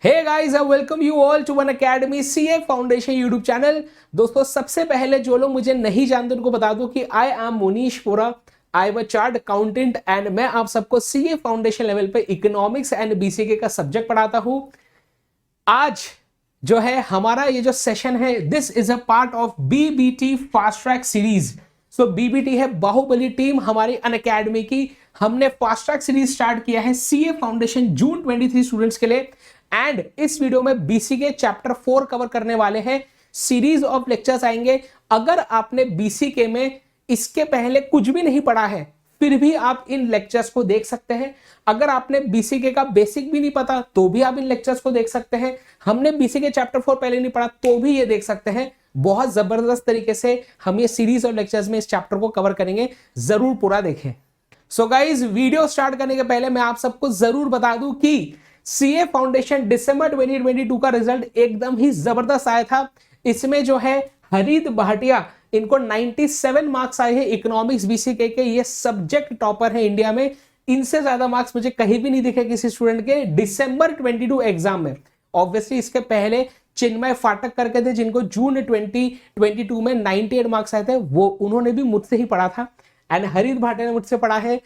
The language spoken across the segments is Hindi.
Hey guys, I welcome you all to Unacademy CA foundation YouTube channel. दोस्तों, सबसे पहले जो लोग मुझे नहीं जानते उनको बता दूं कि I am Munish Pora, I am a chartered accountant and मैं आप सबको सीए फाउंडेशन लेवल पे इकोनॉमिक्स एंड बीसीके का सब्जेक्ट पढ़ाता हूं। आज जो है हमारा ये जो सेशन है, this is a part of BBT fast track series. So BBT है बाहुबली टीम हमारी अनअकैडमी की। हमने फास्ट ट्रैक सीरीज स्टार्ट किया है सीए फाउंडेशन जून 23 स्टूडेंट्स के लिए एंड इस वीडियो में बीसीके चैप्टर 4 कवर करने वाले हैं। सीरीज ऑफ लेक्चर्स आएंगे। अगर आपने बीसीके में इसके पहले कुछ भी नहीं पढ़ा है फिर भी आप इन लेक्चर्स को देख सकते हैं। अगर आपने बीसीके का बेसिक भी नहीं पता तो भी आप इन लेक्चर्स को देख सकते हैं। हमने बीसीके चैप्टर 4 पहले नहीं पढ़ा तो भी ये देख सकते हैं। बहुत जबरदस्त तरीके से हम ये सीरीज ऑफ लेक्चर्स में इस चैप्टर को कवर करेंगे, जरूर पूरा देखें। सो गाइज, वीडियो स्टार्ट करने के पहले मैं आप सबको जरूर बता दूं कि सीए फाउंडेशन दिसंबर 2022 का रिजल्ट एकदम ही जबरदस्त आया था। इसमें जो है हरीत भाटिया, इनको 97 मार्क्स आए हैं इकोनॉमिक्स बीसीके के। ये सब्जेक्ट टॉपर है इंडिया में। इनसे ज्यादा मार्क्स मुझे कहीं भी नहीं दिखे किसी स्टूडेंट के दिसंबर 22 एग्जाम में। ऑब्वियसली इसके पहले चिन्मय फाटक करके थे जिनको जून 2022 में 98 मार्क्स आए थे, वो उन्होंने भी मुझसे ही पढ़ा था। एंड हरीत भाटिया ने मुझसे पढ़ा है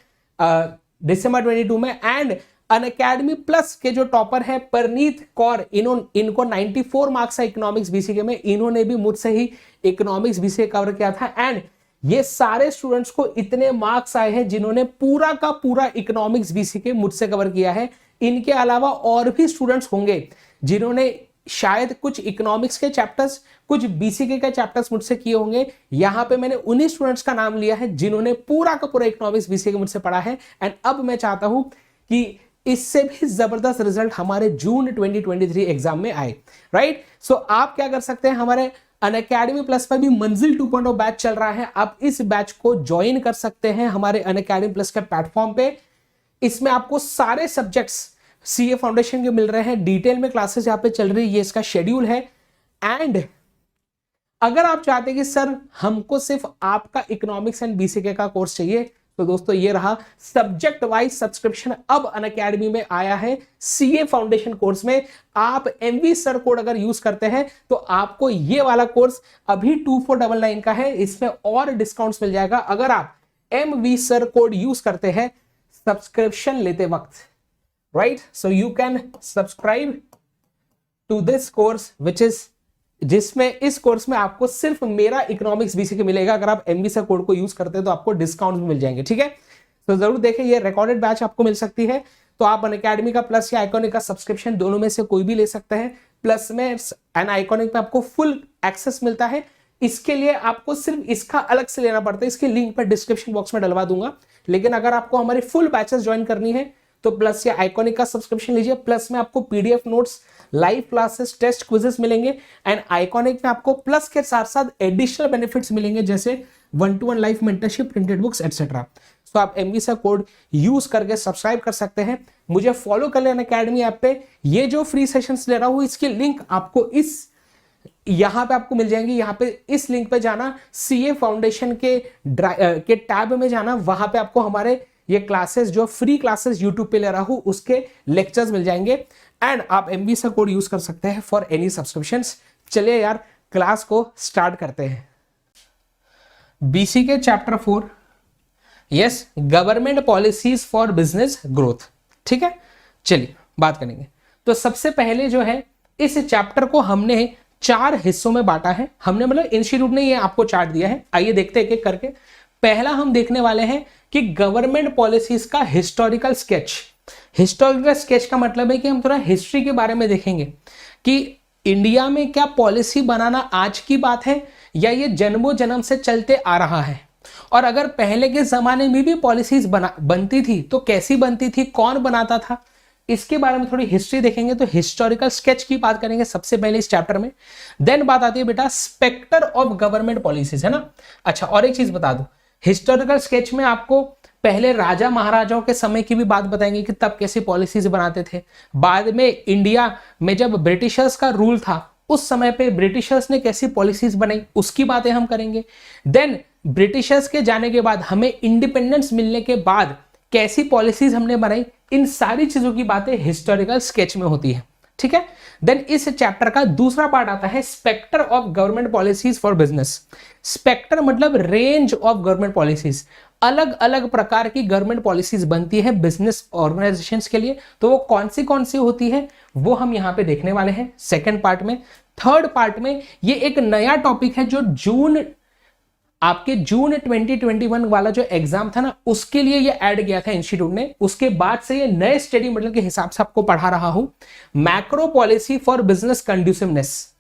दिसंबर 22 में। एंड अनअकैडमी प्लस के जो टॉपर है परनीत कौर, इनको 94 मार्क्स है इकोनॉमिक्स बीसीके में। इन्होंने भी मुझसे ही इकोनॉमिक्स बीसीके कवर किया था। एंड ये सारे स्टूडेंट्स को इतने मार्क्स आए हैं जिन्होंने पूरा का पूरा इकोनॉमिक्स बीसीके मुझसे कवर किया है। इनके अलावा और भी स्टूडेंट्स होंगे जिन्होंने शायद कुछ इकोनॉमिक्स के चैप्टर्स, कुछ बीसीके के चैप्टर्स मुझसे किए होंगे। यहां पे मैंने उन्हीं स्टूडेंट्स का नाम लिया है जिन्होंने पूरा का पूरा इकोनॉमिक्स बीसीके मुझसे पढ़ा है। एंड अब मैं चाहता हूं कि इससे भी जबरदस्त रिजल्ट हमारे जून 2023 एग्जाम में आए, राइट। सो आप क्या कर सकते हैं, हमारे अनअकैडमी प्लस पर भी मंजिल 2.0 बैच चल रहा है। आप इस बैच को ज्वाइन कर सकते हैं हमारे अनअकैडमी प्लस के प्लेटफॉर्म पे। इसमें आपको सारे सब्जेक्ट्स सीए फाउंडेशन के मिल रहे हैं। डिटेल में क्लासेस यहाँ पे चल रही है, ये इसका शेड्यूल है। एंड अगर आप चाहते हैं कि सर हमको सिर्फ आपका इकोनॉमिक्स एंड बीसीके का कोर्स चाहिए, तो दोस्तों ये रहा सब्जेक्ट वाइज सब्सक्रिप्शन अब अनअकैडमी में आया है। सीए फाउंडेशन कोर्स में आप एमवी सर कोड अगर यूज करते हैं तो आपको ये वाला कोर्स अभी 2499 का है। इसमें और डिस्काउंट्स मिल जाएगा अगर आप एमवी सर कोड यूज करते हैं सब्सक्रिप्शन लेते वक्त, right. So you can subscribe to this course which is, जिसमें इस कोर्स में आपको सिर्फ मेरा इकोनॉमिक्स बीसीके मिलेगा। अगर आप एमवी सर कोड को यूज करते हैं तो आपको डिस्काउंट भी मिल जाएंगे, ठीक है। तो जरूर देखें, ये रिकॉर्डेड बैच आपको मिल सकती है। तो आप अनअकैडमी का प्लस या आइकॉनिक का सब्सक्रिप्शन दोनों में से कोई भी ले सकते हैं। प्लस में एंड आइकॉनिक में आपको फुल एक्सेस मिलता है। इसके लिए आपको सिर्फ इसका अलग से लेना पड़ता है। इसकी लिंक पर डिस्क्रिप्शन बॉक्स में डलवा दूंगा। लेकिन अगर आपको हमारे फुल बैचेस ज्वाइन करनी है तो प्लस या आइकॉनिक का सब्सक्रिप्शन लीजिए। प्लस में आपको PDF notes, live classes, test quizzes मिलेंगे। एंड आइकॉनिक में आपको प्लस के साथ साथ एडिशनल बेनिफिट्स मिलेंगे जैसे 1-to-1 live mentorship, printed books etcetera. So आप एमवी सा कोड यूज करके सब्सक्राइब कर सकते हैं। मुझे फॉलो कर लेना अनअकैडमी ऐप पे। ये जो फ्री सेशंस ले रहा हूं इसकी लिंक आपको इस यहां पे आपको मिल जाएंगी। यहां पे इस लिंक पे जाना, सीए फाउंडेशन के टैब में जाना, वहां पे आपको हमारे ये क्लासेस जो फ्री क्लासेस यूट्यूब पे ले रहा हूं उसके लेक्चर्स मिल जाएंगे। एंड आप एमवी सा कोड यूज कर सकते हैं फॉर एनी सब्सक्रिप्शंस। चलिए यार, क्लास को स्टार्ट करते हैं। BCK chapter 4, yes, government policies for business growth, ठीक है। चलिए बात करेंगे। तो सबसे पहले जो है इस चैप्टर को हमने 4 हिस्सों में बांटा है। हमने मतलब इंस्टीट्यूट ने ये आपको चार्ट दिया है। आइए देखते हैं एक एक करके। पहला हम देखने वाले हैं कि गवर्नमेंट पॉलिसीज का हिस्टोरिकल स्केच। हिस्टोरिकल स्केच का मतलब है कि हम थोड़ा हिस्ट्री के बारे में देखेंगे कि इंडिया में क्या पॉलिसी बनाना आज की बात है या ये जन्मों जन्म से चलते आ रहा है। और अगर पहले के जमाने में भी पॉलिसीज बनती थी तो कैसी बनती थी, कौन बनाता था, इसके बारे में थोड़ी हिस्ट्री देखेंगे। तो हिस्टोरिकल स्केच की बात करेंगे सबसे पहले इस चैप्टर में। देन बात आती है बेटा स्पेक्टर ऑफ गवर्नमेंट पॉलिसीज, है ना। अच्छा, और एक चीज बता दो, हिस्टोरिकल स्केच में आपको पहले राजा महाराजाओं के समय की भी बात बताएंगे कि तब कैसी पॉलिसीज बनाते थे। बाद में इंडिया में जब ब्रिटिशर्स का रूल था उस समय पे ब्रिटिशर्स ने कैसी पॉलिसीज बनाई उसकी बातें हम करेंगे। देन ब्रिटिशर्स के जाने के बाद हमें इंडिपेंडेंस मिलने के बाद कैसी पॉलिसीज हमने बनाई, इन सारी चीजों की बातें हिस्टोरिकल स्केच में होती है। ठीक है। देन इस चैप्टर का दूसरा पार्ट आता है spectrum of government policies for business. Spectrum मतलब रेंज ऑफ गवर्नमेंट पॉलिसीज, अलग अलग प्रकार की गवर्नमेंट पॉलिसीज बनती है बिजनेस ऑर्गेनाइजेशंस के लिए, तो वो कौन सी होती है वो हम यहां पे देखने वाले हैं सेकंड पार्ट में। थर्ड पार्ट में ये एक नया टॉपिक है जो आपके जून 2021 वाला जो एग्जाम था ना उसके लिए ये ऐड किया था इंस्टीट्यूट ने, उसके बाद से ये नए स्टडी मॉडल के हिसाब से आपको पढ़ा रहा हूं। मैक्रो पॉलिसी फॉर बिजनेस कंड्यूसिवनेस,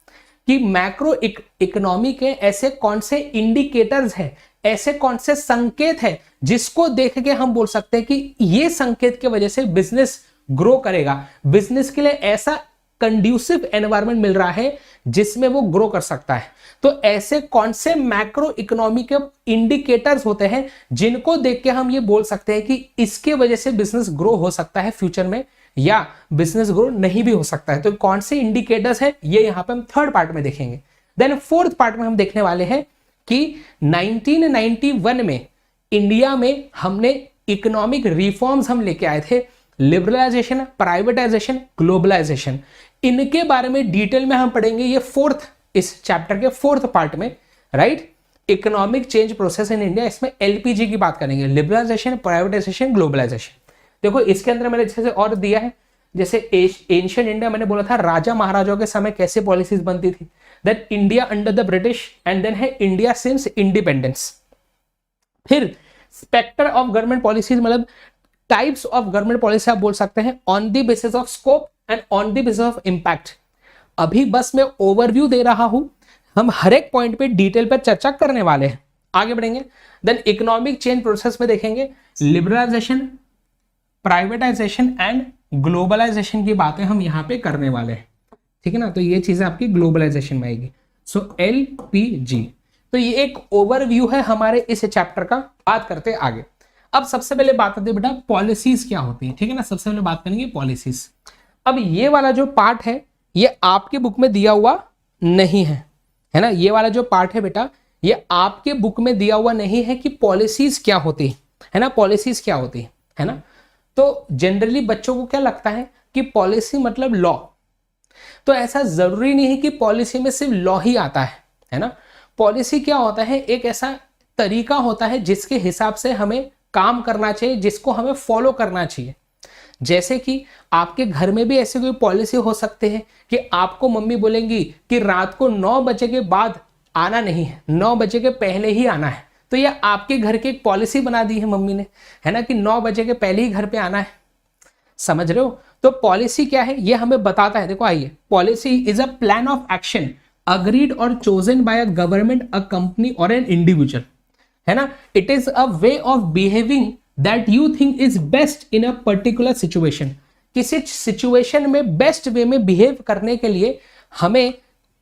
कि मैक्रो इकोनॉमी के ऐसे कौन से इंडिकेटर्स है, ऐसे कौन से संकेत है जिसको देख के हम बोल सकते हैं कि ये संकेत की वजह से बिजनेस ग्रो करेगा, बिजनेस के लिए ऐसा कंड्यूसिव एनवायरनमेंट मिल रहा है जिसमें वो ग्रो कर सकता है। तो ऐसे कौन से मैक्रो इकोनॉमी के इंडिकेटर्स होते हैं जिनको देख के हम ये बोल सकते हैं कि इसके वजह से बिजनेस ग्रो हो सकता है फ्यूचर में, या बिजनेस ग्रो नहीं भी हो सकता है। तो कौन से इंडिकेटर्स है ये यहां पे हम थर्ड पार्ट में देखेंगे। देन फोर्थ पार्ट में हम देखने वाले हैं कि 1991 में इंडिया में हमने इकोनॉमिक रिफॉर्म्स हम लेके आए थे, लिबरलाइजेशन, प्राइवेटाइजेशन, ग्लोबलाइजेशन, इनके बारे में डिटेल में हम पढ़ेंगे ये इस चैप्टर के फोर्थ पार्ट में, right. Economic change process in India, इसमें एलपीजी की बात करेंगे, लिबरलाइजेशन, प्राइवेटाइजेशन, ग्लोबलाइजेशन। देखो इसके अंदर मैंने जैसे और दिया है, जैसे एंशिएंट इंडिया मैंने बोला था राजा महाराजाओं के समय कैसे पॉलिसीज बनती थी, then India under the British, and then है इंडिया सिंस इंडिपेंडेंस। फिर स्पेक्टर ऑफ गवर्नमेंट पॉलिसीज मतलब टाइप्स ऑफ गवर्नमेंट पॉलिसी आप बोल सकते हैं, on the basis of scope and on the basis of impact. अभी बस मैं ओवरव्यू दे रहा हूं, हम हर एक पॉइंट पे डिटेल पर चर्चा करने वाले हैं, आगे बढ़ेंगे। देन इकोनॉमिक चेंज प्रोसेस में देखेंगे लिबरलाइजेशन, प्राइवेटाइजेशन एंड ग्लोबलाइजेशन की बातें हम यहां पे करने वाले हैं, ठीक है ना। तो ये चीजें आपकी ग्लोबलाइजेशन में आएगी। सो LPG, तो ये एक ओवरव्यू है हमारे इस चैप्टर का। बात करते हैं आगे। अब सबसे पहले बात करते हैं बेटा पॉलिसीज क्या होती है, ठीक है ना। सबसे पहले बात करेंगे पॉलिसीज। अब ये वाला जो पार्ट है ये आपके बुक में दिया हुआ नहीं है, है ना। ये वाला जो पार्ट है बेटा ये आपके बुक में दिया हुआ नहीं है कि पॉलिसीज क्या होती है ना, पॉलिसीज क्या होती है ना। तो जनरली बच्चों को क्या लगता है कि पॉलिसी मतलब लॉ, तो ऐसा जरूरी नहीं है कि पॉलिसी में सिर्फ लॉ ही आता है ना। पॉलिसी क्या होता है, एक ऐसा तरीका होता है जिसके हिसाब से हमें काम करना चाहिए, जिसको हमें फॉलो करना चाहिए। जैसे कि आपके घर में भी ऐसी कोई पॉलिसी हो सकती है कि आपको मम्मी बोलेंगी कि रात को 9 बजे के बाद आना नहीं है, 9 बजे के पहले ही आना है। तो ये आपके घर की एक पॉलिसी बना दी है मम्मी ने, है ना, कि 9 बजे के पहले ही घर पे आना है। समझ रहे हो। तो पॉलिसी क्या है ये हमें बताता है। देखो आइए, policy is a plan of action agreed और chosen by a government, a company और एन इंडिविजुअल, है ना। It is a way of behaving that you think is best in a particular situation. किसी सिचुएशन में बेस्ट वे में बिहेव करने के लिए हमें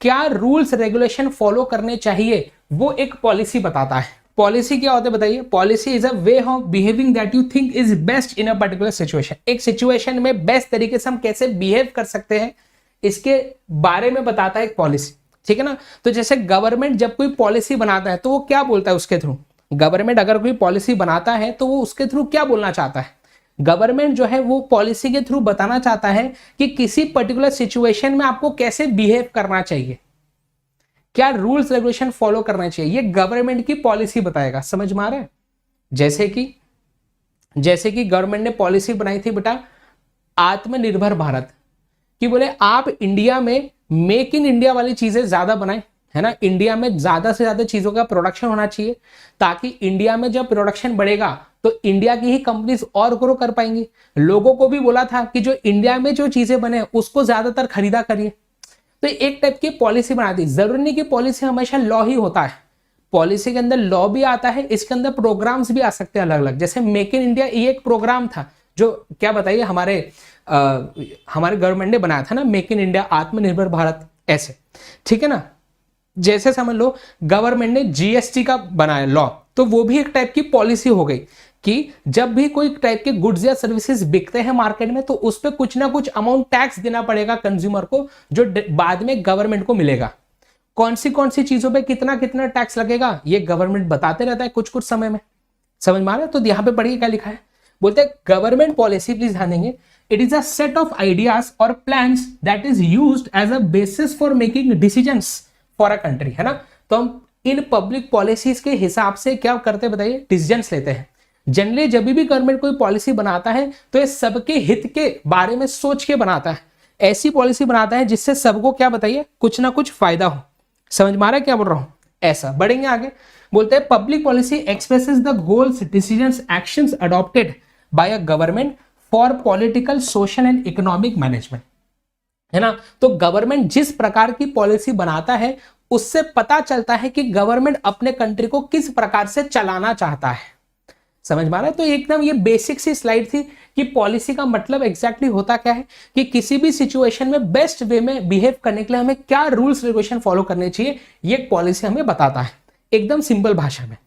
क्या रूल्स रेगुलेशन फॉलो करने चाहिए वो एक पॉलिसी बताता है। पॉलिसी क्या होता है बताइए। Policy is a way of behaving that you think is best in a particular situation. एक सिचुएशन में बेस्ट तरीके से हम कैसे बिहेव कर सकते हैं इसके बारे में बताता है एक पॉलिसी, ठीक है ना। तो जैसे गवर्नमेंट जब कोई पॉलिसी बनाता है तो वो क्या बोलता है उसके थ्रू, गवर्नमेंट अगर कोई पॉलिसी बनाता है तो वो उसके थ्रू क्या बोलना चाहता है। गवर्नमेंट जो है वो पॉलिसी के थ्रू बताना चाहता है कि किसी पर्टिकुलर सिचुएशन में आपको कैसे बिहेव करना चाहिए, क्या रूल्स रेगुलेशन फॉलो करना चाहिए, ये गवर्नमेंट की पॉलिसी बताएगा। समझ में आ रहा है। जैसे कि गवर्नमेंट ने पॉलिसी बनाई थी बेटा आत्मनिर्भर भारत, कि बोले आप इंडिया में मेक इन इंडिया वाली चीजें ज्यादा बनाएं, है ना। इंडिया में ज्यादा से ज्यादा चीजों का प्रोडक्शन होना चाहिए, ताकि इंडिया में जब प्रोडक्शन बढ़ेगा तो इंडिया की ही कंपनीज और ग्रो कर पाएंगी। लोगों को भी बोला था कि जो इंडिया में जो चीजें बने उसको ज्यादातर खरीदा करिए। तो एक टाइप की पॉलिसी बना दी। जरूरी नहीं कि पॉलिसी हमेशा लॉ ही होता है, पॉलिसी के अंदर लॉ भी आता है, इसके अंदर प्रोग्राम्स भी आ सकते हैं अलग अलग। जैसे मेक इन इंडिया ये एक प्रोग्राम था जो क्या बताइए हमारे गवर्नमेंट ने बनाया था ना, मेक इन इंडिया, आत्मनिर्भर भारत, ऐसे, ठीक है ना। जैसे समझ लो गवर्नमेंट ने जीएसटी का बनाया लॉ, तो वो भी एक टाइप की पॉलिसी हो गई कि जब भी कोई टाइप के गुड्स या सर्विसेज बिकते हैं मार्केट में तो उस पर कुछ ना कुछ अमाउंट टैक्स देना पड़ेगा कंज्यूमर को, जो बाद में गवर्नमेंट को मिलेगा। कौन सी चीजों पे कितना कितना टैक्स लगेगा ये गवर्नमेंट बताते रहता है कुछ समय में। समझ में आ रहा है। तो यहाँ पे पढ़िए क्या लिखा है, बोलते हैं गवर्नमेंट पॉलिसी, प्लीज ध्यान देंगे, it is a set of ideas और plans that is used as a basis for making decisions for a country, है ना। तो हम इन पब्लिक पॉलिसीज के हिसाब से क्या करते हैं बताइए, डिसीजंस लेते हैं। जनरली जब भी गवर्नमेंट कोई पॉलिसी बनाता है तो ये सबके हित के बारे में सोच के बनाता है, ऐसी पॉलिसी बनाता है जिससे सबको क्या बताइए, कुछ ना कुछ फायदा हो। समझ में आ रहा है क्या बोल रहा हूं? ऐसा बढ़ेंगे आगे, बोलते हैं public policy expresses the goals, decisions, actions adopted by a government for political, social and economic management, है ना। तो गवर्नमेंट जिस प्रकार की पॉलिसी बनाता है उससे पता चलता है कि गवर्नमेंट अपने कंट्री को किस प्रकार से चलाना चाहता है। समझ में आ रहा है? तो एकदम ये बेसिक सी स्लाइड थी कि पॉलिसी का मतलब एग्जैक्टली होता क्या है, कि किसी भी सिचुएशन में बेस्ट वे में बिहेव करने के लिए हमें क्या रूल्स रेगुलेशन फॉलो करने चाहिए, ये पॉलिसी हमें बताता है एकदम सिंपल भाषा में।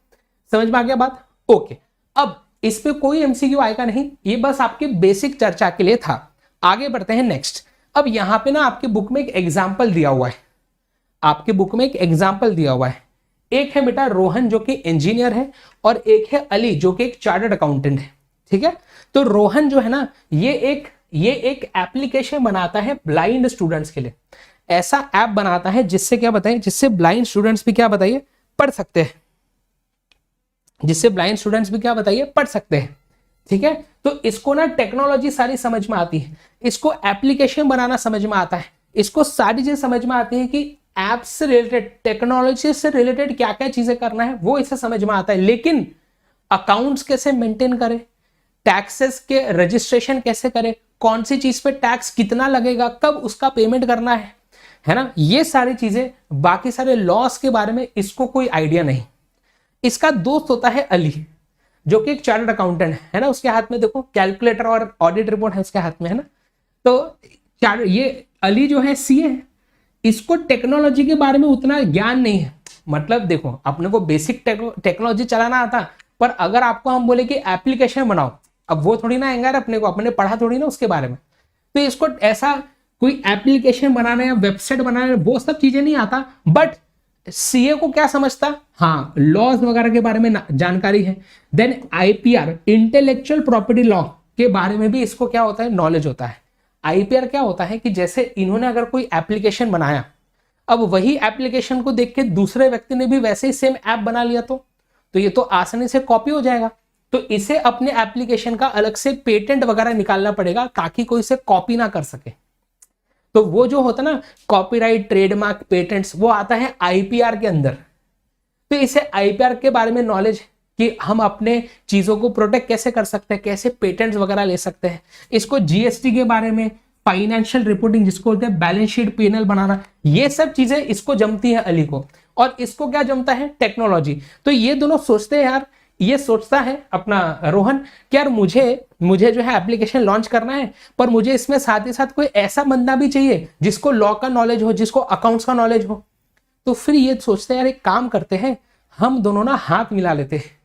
समझ में आ गया बात? ओके, अब इस पे कोई एमसीक्यू आएगा नहीं, ये बस आपकी बेसिक चर्चा के लिए था। आगे बढ़ते हैं नेक्स्ट। अब यहां पे ना आपकी बुक में एक एग्जाम्पल दिया हुआ है, आपके बुक में एक एग्जाम्पल दिया हुआ है। एक है बेटा रोहन जो कि इंजीनियर है, और एक है अली जो कि एक चार्टर्ड अकाउंटेंट है, ठीक है। तो रोहन जो है ना, ये एक एप्लीकेशन बनाता है ब्लाइंड स्टूडेंट्स के लिए। ऐसा ऐप बनाता है जिससे क्या बताएं, जिससे ब्लाइंड स्टूडेंट्स भी क्या बताइए, पढ़ सकते हैं, जिससे ब्लाइंड स्टूडेंट्स भी क्या बताइए, पढ़ सकते हैं, ठीक है। तो इसको ना टेक्नोलॉजी सारी समझ में आती है, इसको एप्लीकेशन बनाना समझ में आता है, इसको सारी चीजें समझ में आती है कि ऐप से रिलेटेड, टेक्नोलॉजी से रिलेटेड क्या क्या चीजें करना है वो इसे समझ में आता है। लेकिन अकाउंट्स कैसे मेंटेन करें, टैक्सेस के रजिस्ट्रेशन कैसे करें, कौन सी चीज पे टैक्स कितना लगेगा, कब उसका पेमेंट करना है ना, ये सारी चीजें, बाकी सारे लॉस के बारे में इसको कोई आइडिया नहीं। इसका दोस्त होता है अली जो कि एक चार्टर्ड अकाउंटेंट है ना, उसके हाथ में देखो कैलकुलेटर और ऑडिट रिपोर्ट है उसके हाथ में, है ना। तो ये अली जो है सीए है, इसको टेक्नोलॉजी के बारे में उतना ज्ञान नहीं है। मतलब देखो, अपने को बेसिक टेक्नोलॉजी चलाना आता, पर अगर आपको हम बोले कि एप्लीकेशन बनाओ, अब वो थोड़ी ना आएंगे, अपने को अपने पढ़ा थोड़ी ना उसके बारे में। तो इसको ऐसा कोई एप्लीकेशन बनाना या वेबसाइट बनाना वो सब चीजें नहीं आता। बट सीए को क्या समझता, हाँ लॉज वगैरह के बारे में जानकारी है। Then IPR, intellectual property law के बारे में भी इसको क्या होता है, नॉलेज होता है। आईपीआर क्या होता है कि जैसे इन्होंने अगर कोई एप्लीकेशन बनाया, अब वही एप्लीकेशन को देख के दूसरे व्यक्ति ने भी वैसे ही सेम ऐप बना लिया, तो ये तो आसानी से कॉपी हो जाएगा। तो इसे अपने एप्लीकेशन का अलग से पेटेंट वगैरह निकालना पड़ेगा ताकि कोई इसे कॉपी ना कर सके। तो वो जो होता है ना कॉपीराइट, ट्रेडमार्क, पेटेंट्स, वो आता है आईपीआर के अंदर। तो इसे आईपीआर के बारे में नॉलेज कि हम अपने चीजों को प्रोटेक्ट कैसे कर सकते हैं, कैसे पेटेंट्स वगैरह ले सकते हैं। इसको जीएसटी के बारे में, फाइनेंशियल रिपोर्टिंग जिसको बोलते हैं बैलेंस शीट, पीएनएल बनाना, ये सब चीजें इसको जमती है अली को। और इसको क्या जमता है, टेक्नोलॉजी। तो ये दोनों सोचते हैं यार, ये सोचता है अपना रोहन कि यार मुझे जो है एप्लीकेशन लॉन्च करना है, पर मुझे इसमें साथ ही साथ कोई ऐसा बंदा भी चाहिए जिसको लॉ का नॉलेज हो, जिसको अकाउंट्स का नॉलेज हो। तो फिर ये सोचते हैं यार एक काम करते हैं, हम दोनों ना हाथ मिला लेते हैं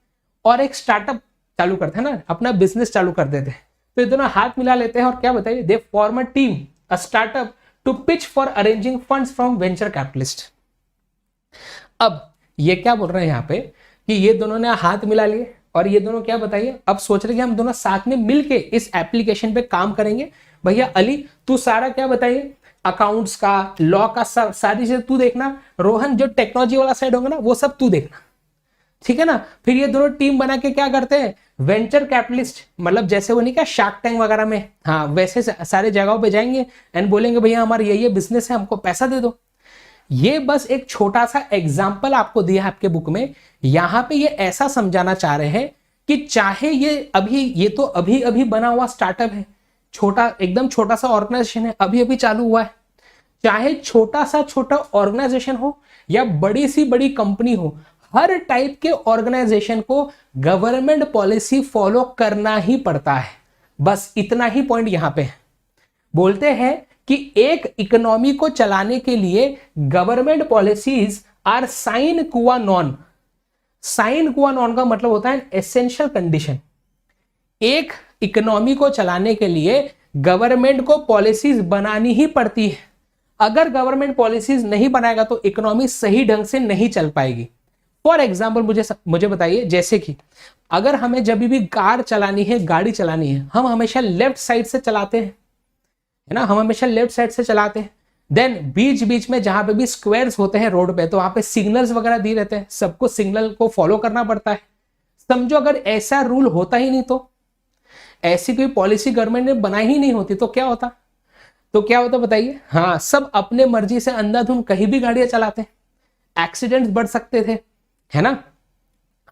और एक स्टार्टअप चालू करते हैं ना, अपना बिजनेस चालू कर देते हैं। तो ये दोनों हाथ मिला लेते हैं और क्या बताइए, they form a team, a startup to pitch for arranging funds from venture capitalist. अब ये क्या बोल रहे हैं यहाँ पे कि ये दोनों ने हाथ मिला लिए और ये दोनों क्या बताइए, अब सोच रहे कि हम दोनों साथ में मिलके इस एप्लीकेशन पे काम करेंगे। भैया अली तू सारा क्या बताइए, अकाउंट्स का, लॉ का, सारी चीजें तू देखना, रोहन जो टेक्नोलॉजी वाला साइड होगा ना वो सब तू देखना, ठीक है ना। फिर ये दोनों टीम बना के क्या करते हैं, वेंचर कैपिटलिस्ट, मतलब जैसे वो नहीं क्या शार्क टैंक वगैरह में, हाँ वैसे सारे जगहों पे जाएंगे एंड बोलेंगे भैया हमारा ये बिजनेस है, हमको पैसा दे दो। ये बस एक छोटा सा एग्जाम्पल आपको दिया है आपके बुक में। यहां पे ये ऐसा समझाना चाह रहे हैं कि चाहे ये तो अभी बना हुआ स्टार्टअप है, एकदम छोटा सा ऑर्गेनाइजेशन है, अभी चालू हुआ है, चाहे छोटा ऑर्गेनाइजेशन हो या बड़ी सी बड़ी कंपनी हो, हर टाइप के ऑर्गेनाइजेशन को गवर्नमेंट पॉलिसी फॉलो करना ही पड़ता है। बस इतना ही पॉइंट यहां पे है। बोलते हैं कि एक इकोनॉमी को चलाने के लिए गवर्नमेंट पॉलिसीज आर साइन क्वा नॉन। साइन क्वा नॉन का मतलब होता है एसेंशियल कंडीशन। एक इकोनॉमी को चलाने के लिए गवर्नमेंट को पॉलिसीज बनानी ही पड़ती है। अगर गवर्नमेंट पॉलिसीज नहीं बनाएगा तो इकोनॉमी सही ढंग से नहीं चल पाएगी। फॉर एग्जाम्पल मुझे बताइए, जैसे कि अगर हमें जब भी कार चलानी है, गाड़ी चलानी है, हम हमेशा लेफ्ट साइड से चलाते हैं, है ना, हम हमेशा लेफ्ट साइड से चलाते हैं। देन बीच बीच में जहां पे भी स्क्वायर्स होते हैं रोड पे, तो वहां पे सिग्नल्स वगैरह दिए रहते हैं, सबको सिग्नल को फॉलो करना पड़ता है। समझो अगर ऐसा रूल होता ही नहीं, तो ऐसी कोई पॉलिसी गवर्नमेंट ने बनाई ही नहीं होती, तो क्या होता? बताइए। हाँ, सब अपने मर्जी से अंधाधुंध कहीं भी गाड़ियां चलाते हैं, एक्सीडेंट्स बढ़ सकते थे, है ना।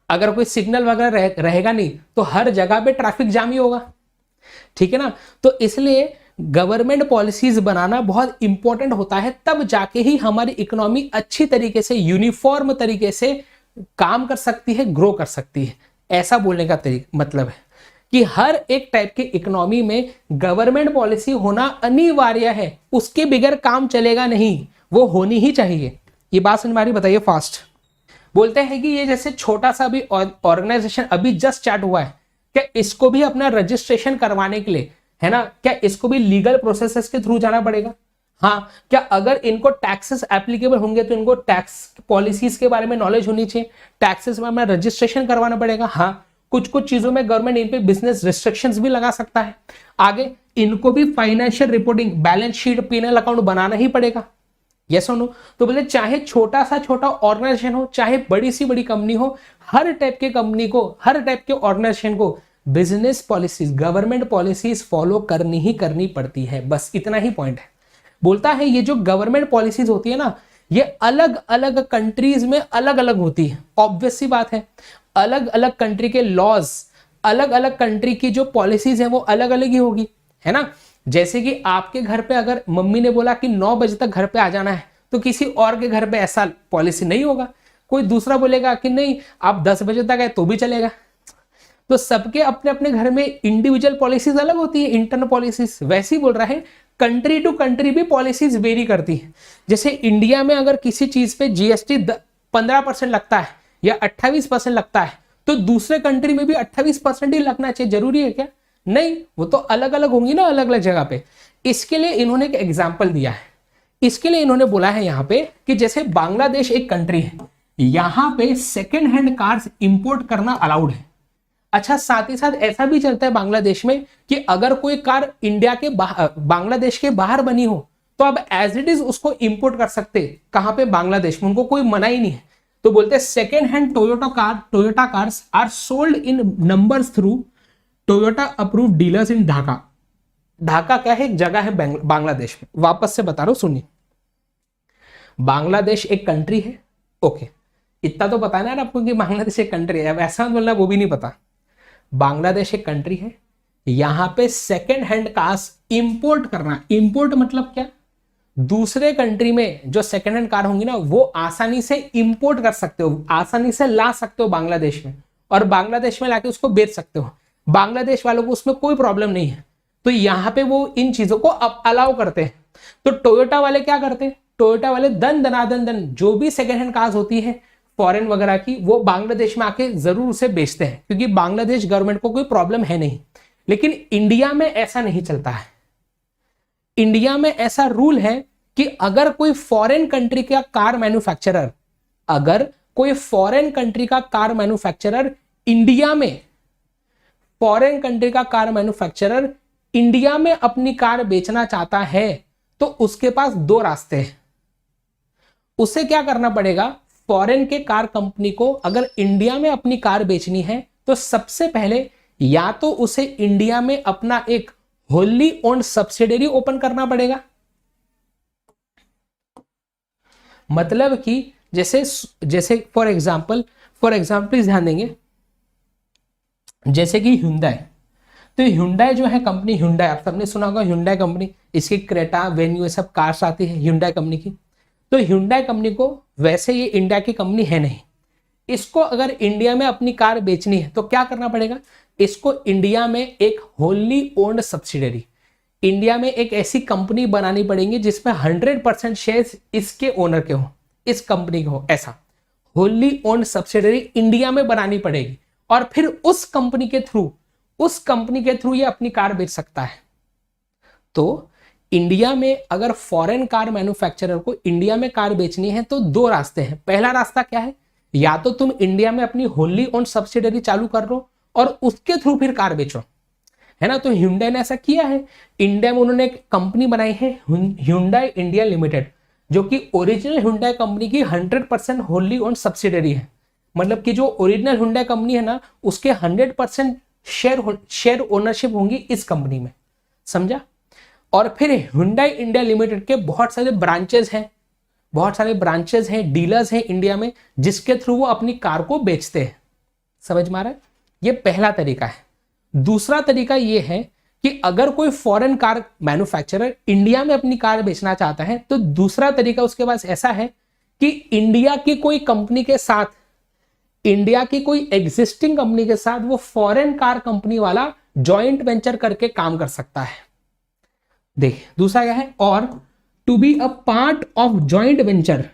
अगर कोई सिग्नल वगैरह रहेगा नहीं तो हर जगह पे ट्रैफिक जाम ही होगा, ठीक है ना। तो इसलिए गवर्नमेंट पॉलिसीज बनाना बहुत इंपॉर्टेंट होता है, तब जाके ही हमारी इकोनॉमी अच्छी तरीके से, यूनिफॉर्म तरीके से काम कर सकती है, ग्रो कर सकती है। ऐसा बोलने का मतलब है कि हर एक टाइप की इकोनॉमी में गवर्नमेंट पॉलिसी होना अनिवार्य है, उसके बगैर काम चलेगा नहीं, वो होनी ही चाहिए। ये बात समझ में आ रही? बताइए फास्ट। बोलते हैं कि ये जैसे छोटा सा भी ऑर्गेनाइजेशन अभी जस्ट स्टार्ट हुआ है, क्या इसको भी अपना रजिस्ट्रेशन करवाने के लिए, है ना, क्या इसको भी लीगल प्रोसेसेस के थ्रू जाना पड़ेगा? हाँ, क्या अगर इनको टैक्सेस एप्लीकेबल होंगे तो इनको टैक्स पॉलिसीज के बारे में नॉलेज होनी चाहिए, टैक्सेस में अपना रजिस्ट्रेशन करवाना पड़ेगा। हाँ, कुछ कुछ चीजों में गवर्नमेंट इन पे बिजनेस रिस्ट्रिक्शंस भी लगा सकता है। आगे इनको भी financial reporting, balance sheet, PNL account बनाना ही पड़ेगा। यस और नो? तो बोले चाहे छोटा सा छोटा ऑर्गेनाइजेशन हो, चाहे बड़ी सी बड़ी कंपनी हो, हर टाइप के कंपनी को, हर टाइप के ऑर्गेनाइजेशन को business policies, government policies follow करनी ही करनी पड़ती है। बस इतना ही पॉइंट है। बोलता है ये जो गवर्नमेंट पॉलिसीज होती है ना, ये अलग अलग कंट्रीज में अलग अलग होती है। ऑब्वियस सी बात है, अलग अलग कंट्री के लॉज, अलग अलग कंट्री की जो पॉलिसीज है वो अलग अलग ही होगी, है ना। जैसे कि आपके घर पे अगर मम्मी ने बोला कि 9 बजे तक घर पे आ जाना है, तो किसी और के घर पे ऐसा पॉलिसी नहीं होगा। कोई दूसरा बोलेगा कि नहीं आप 10 बजे तक आए तो भी चलेगा। तो सबके अपने अपने घर में इंडिविजुअल पॉलिसीज अलग होती है, इंटरनल पॉलिसीज। वैसे ही बोल रहा है कंट्री टू कंट्री भी पॉलिसीज वेरी करती है। जैसे इंडिया में अगर किसी चीज पे जीएसटी 15% लगता है या 28% लगता है, तो दूसरे कंट्री में भी 28% ही लगना चाहिए। जरूरी है क्या? नहीं, वो तो अलग अलग होंगी ना, अलग अलग जगह पे। इसके लिए इन्होंने एक एग्जाम्पल दिया है। इसके लिए इन्होंने बोला है यहाँ पे कि जैसे बांग्लादेश एक कंट्री है, यहां पे सेकेंड हैंड कार्स इंपोर्ट करना अलाउड है। अच्छा, साथ ही साथ ऐसा भी चलता है बांग्लादेश में कि अगर कोई कार इंडिया के बांग्लादेश के बाहर बनी हो, तो अब एज इट इज उसको इंपोर्ट कर सकते। कहां पे? बांग्लादेश में। उनको कोई मना ही नहीं है। तो बोलते हैं second hand Toyota cars are sold in numbers through Toyota approved dealers in Dhaka. Dhaka क्या है? एक जगह है बांग्लादेश में। वापस से बता रहा हूं, सुनिए। बांग्लादेश एक कंट्री है, ओके, इतना तो पता है ना आपको कि बांग्लादेश एक कंट्री है। वैसा बोलना वो भी नहीं पता। बांग्लादेश एक कंट्री है, यहां पे सेकेंड हैंड कार्स इंपोर्ट करना। इंपोर्ट मतलब क्या? दूसरे कंट्री में जो सेकेंड हैंड कार होंगी ना, वो आसानी से इंपोर्ट कर सकते हो, आसानी से ला सकते हो बांग्लादेश में, और बांग्लादेश में लाके उसको बेच सकते हो। बांग्लादेश वालों को उसमें कोई प्रॉब्लम नहीं है। तो यहां पे वो इन चीजों को अलाउ करते हैं। तो टोयोटा वाले क्या करते हैं? टोयोटा वाले दन जो भी सेकेंड हैंड कार्स होती है फॉरेन वगैरह की, वो बांग्लादेश में आके जरूर उसे बेचते हैं, क्योंकि बांग्लादेश गवर्नमेंट को कोई प्रॉब्लम है नहीं। लेकिन इंडिया में ऐसा नहीं चलता है। इंडिया में ऐसा रूल है कि अगर कोई फॉरेन कंट्री का कार मैन्युफैक्चरर, अगर कोई फॉरेन कंट्री का कार मैन्युफैक्चरर इंडिया में, फॉरेन कंट्री का कार मैन्युफैक्चरर इंडिया में अपनी कार बेचना चाहता है, तो उसके पास दो रास्ते हैं। उसे क्या करना पड़ेगा? फॉरेन के कार कंपनी को अगर इंडिया में अपनी कार बेचनी है, तो सबसे पहले या तो उसे इंडिया में अपना एक होली ओन्ड सब्सिडियरी ओपन करना पड़ेगा। मतलब कि जैसे फॉर एग्जाम्पल प्लीज ध्यान देंगे, जैसे कि Hyundai, तो Hyundai जो है कंपनी, Hyundai आप सबने सुना होगा, Hyundai कंपनी, इसकी क्रेटा, वेन्यू, ये सब कार्स आती है Hyundai कंपनी की। तो Hyundai कंपनी को, वैसे ये इंडिया की कंपनी है नहीं, इसको अगर इंडिया में अपनी कार बेचनी है तो क्या करना पड़ेगा? इसको इंडिया में एक होली ओन्ड सब्सिडियरी, इंडिया में एक ऐसी कंपनी बनानी पड़ेगी जिसमें 100% शेयर्स इसके ओनर के हो, इस कंपनी के हो। ऐसा होली ओन्ड सब्सिडियरी इंडिया में बनानी पड़ेगी, और फिर उस कंपनी के थ्रू ये अपनी कार बेच सकता है। तो इंडिया में अगर फॉरेन कार मैन्युफैक्चरर को इंडिया में कार बेचनी है तो दो रास्ते हैं। पहला रास्ता क्या है? या तो तुम इंडिया में अपनी होली ओन सब्सिडरी चालू कर लो और उसके थ्रू फिर कार बेचो, है ना। तो Hyundai ने ऐसा किया है। इंडिया में उन्होंने एक कंपनी बनाई है Hyundai इंडिया लिमिटेड, जो कि ओरिजिनल Hyundai कंपनी की 100% होली ओन सब्सिडरी है। मतलब कि जो ओरिजिनल Hyundai कंपनी है ना, उसके 100% शेयर ओनरशिप होंगी इस कंपनी में, समझा। और फिर Hyundai इंडिया लिमिटेड के बहुत सारे ब्रांचेस हैं, डीलर्स हैं इंडिया में, जिसके थ्रू वो अपनी कार को बेचते हैं। समझ में आ रहा है? ये पहला तरीका है। दूसरा तरीका ये है कि अगर कोई फॉरेन कार मैन्युफैक्चरर इंडिया में अपनी कार बेचना चाहता है, तो दूसरा तरीका उसके पास ऐसा है कि इंडिया की कोई कंपनी के साथ, इंडिया की कोई एग्जिस्टिंग कंपनी के साथ वो फॉरेन कार कंपनी वाला जॉइंट वेंचर करके काम कर सकता है। देख, दूसरा क्या है, और to be a part of joint venture,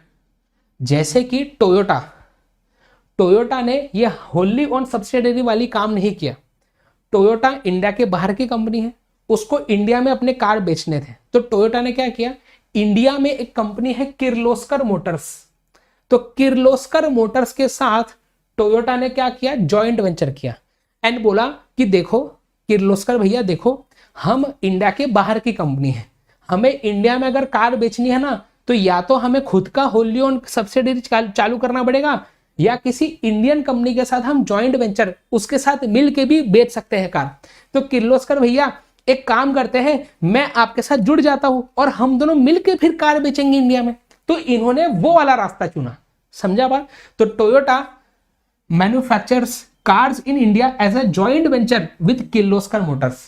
जैसे कि टोयोटा ने ये होली ओन सब्सिडरी वाली काम नहीं किया। टोयोटा इंडिया के बाहर की कंपनी है, उसको इंडिया में अपने कार बेचने थे, तो टोयोटा ने क्या किया, इंडिया में एक कंपनी है किर्लोस्कर मोटर्स, तो किर्लोस्कर मोटर्स के साथ टोयोटा ने क्या किया, जॉइंट वेंचर किया एंड बोला कि देखो किर्लोस्कर भैया, देखो हम इंडिया के बाहर की कंपनी है, हमें इंडिया में अगर कार बेचनी है ना, तो या तो हमें खुद का होली ओन सब्सिडरी चालू करना पड़ेगा, या किसी इंडियन कंपनी के साथ हम जॉइंट वेंचर उसके साथ मिल के भी बेच सकते हैं कार। तो किर्लोस्कर भैया एक काम करते हैं, मैं आपके साथ जुड़ जाता हूं और हम दोनों मिलके फिर कार बेचेंगे इंडिया में। तो इन्होंने वो वाला रास्ता चुना, समझा बात। तो Toyota manufactures cars in India as a joint venture with Kirloskar Motors.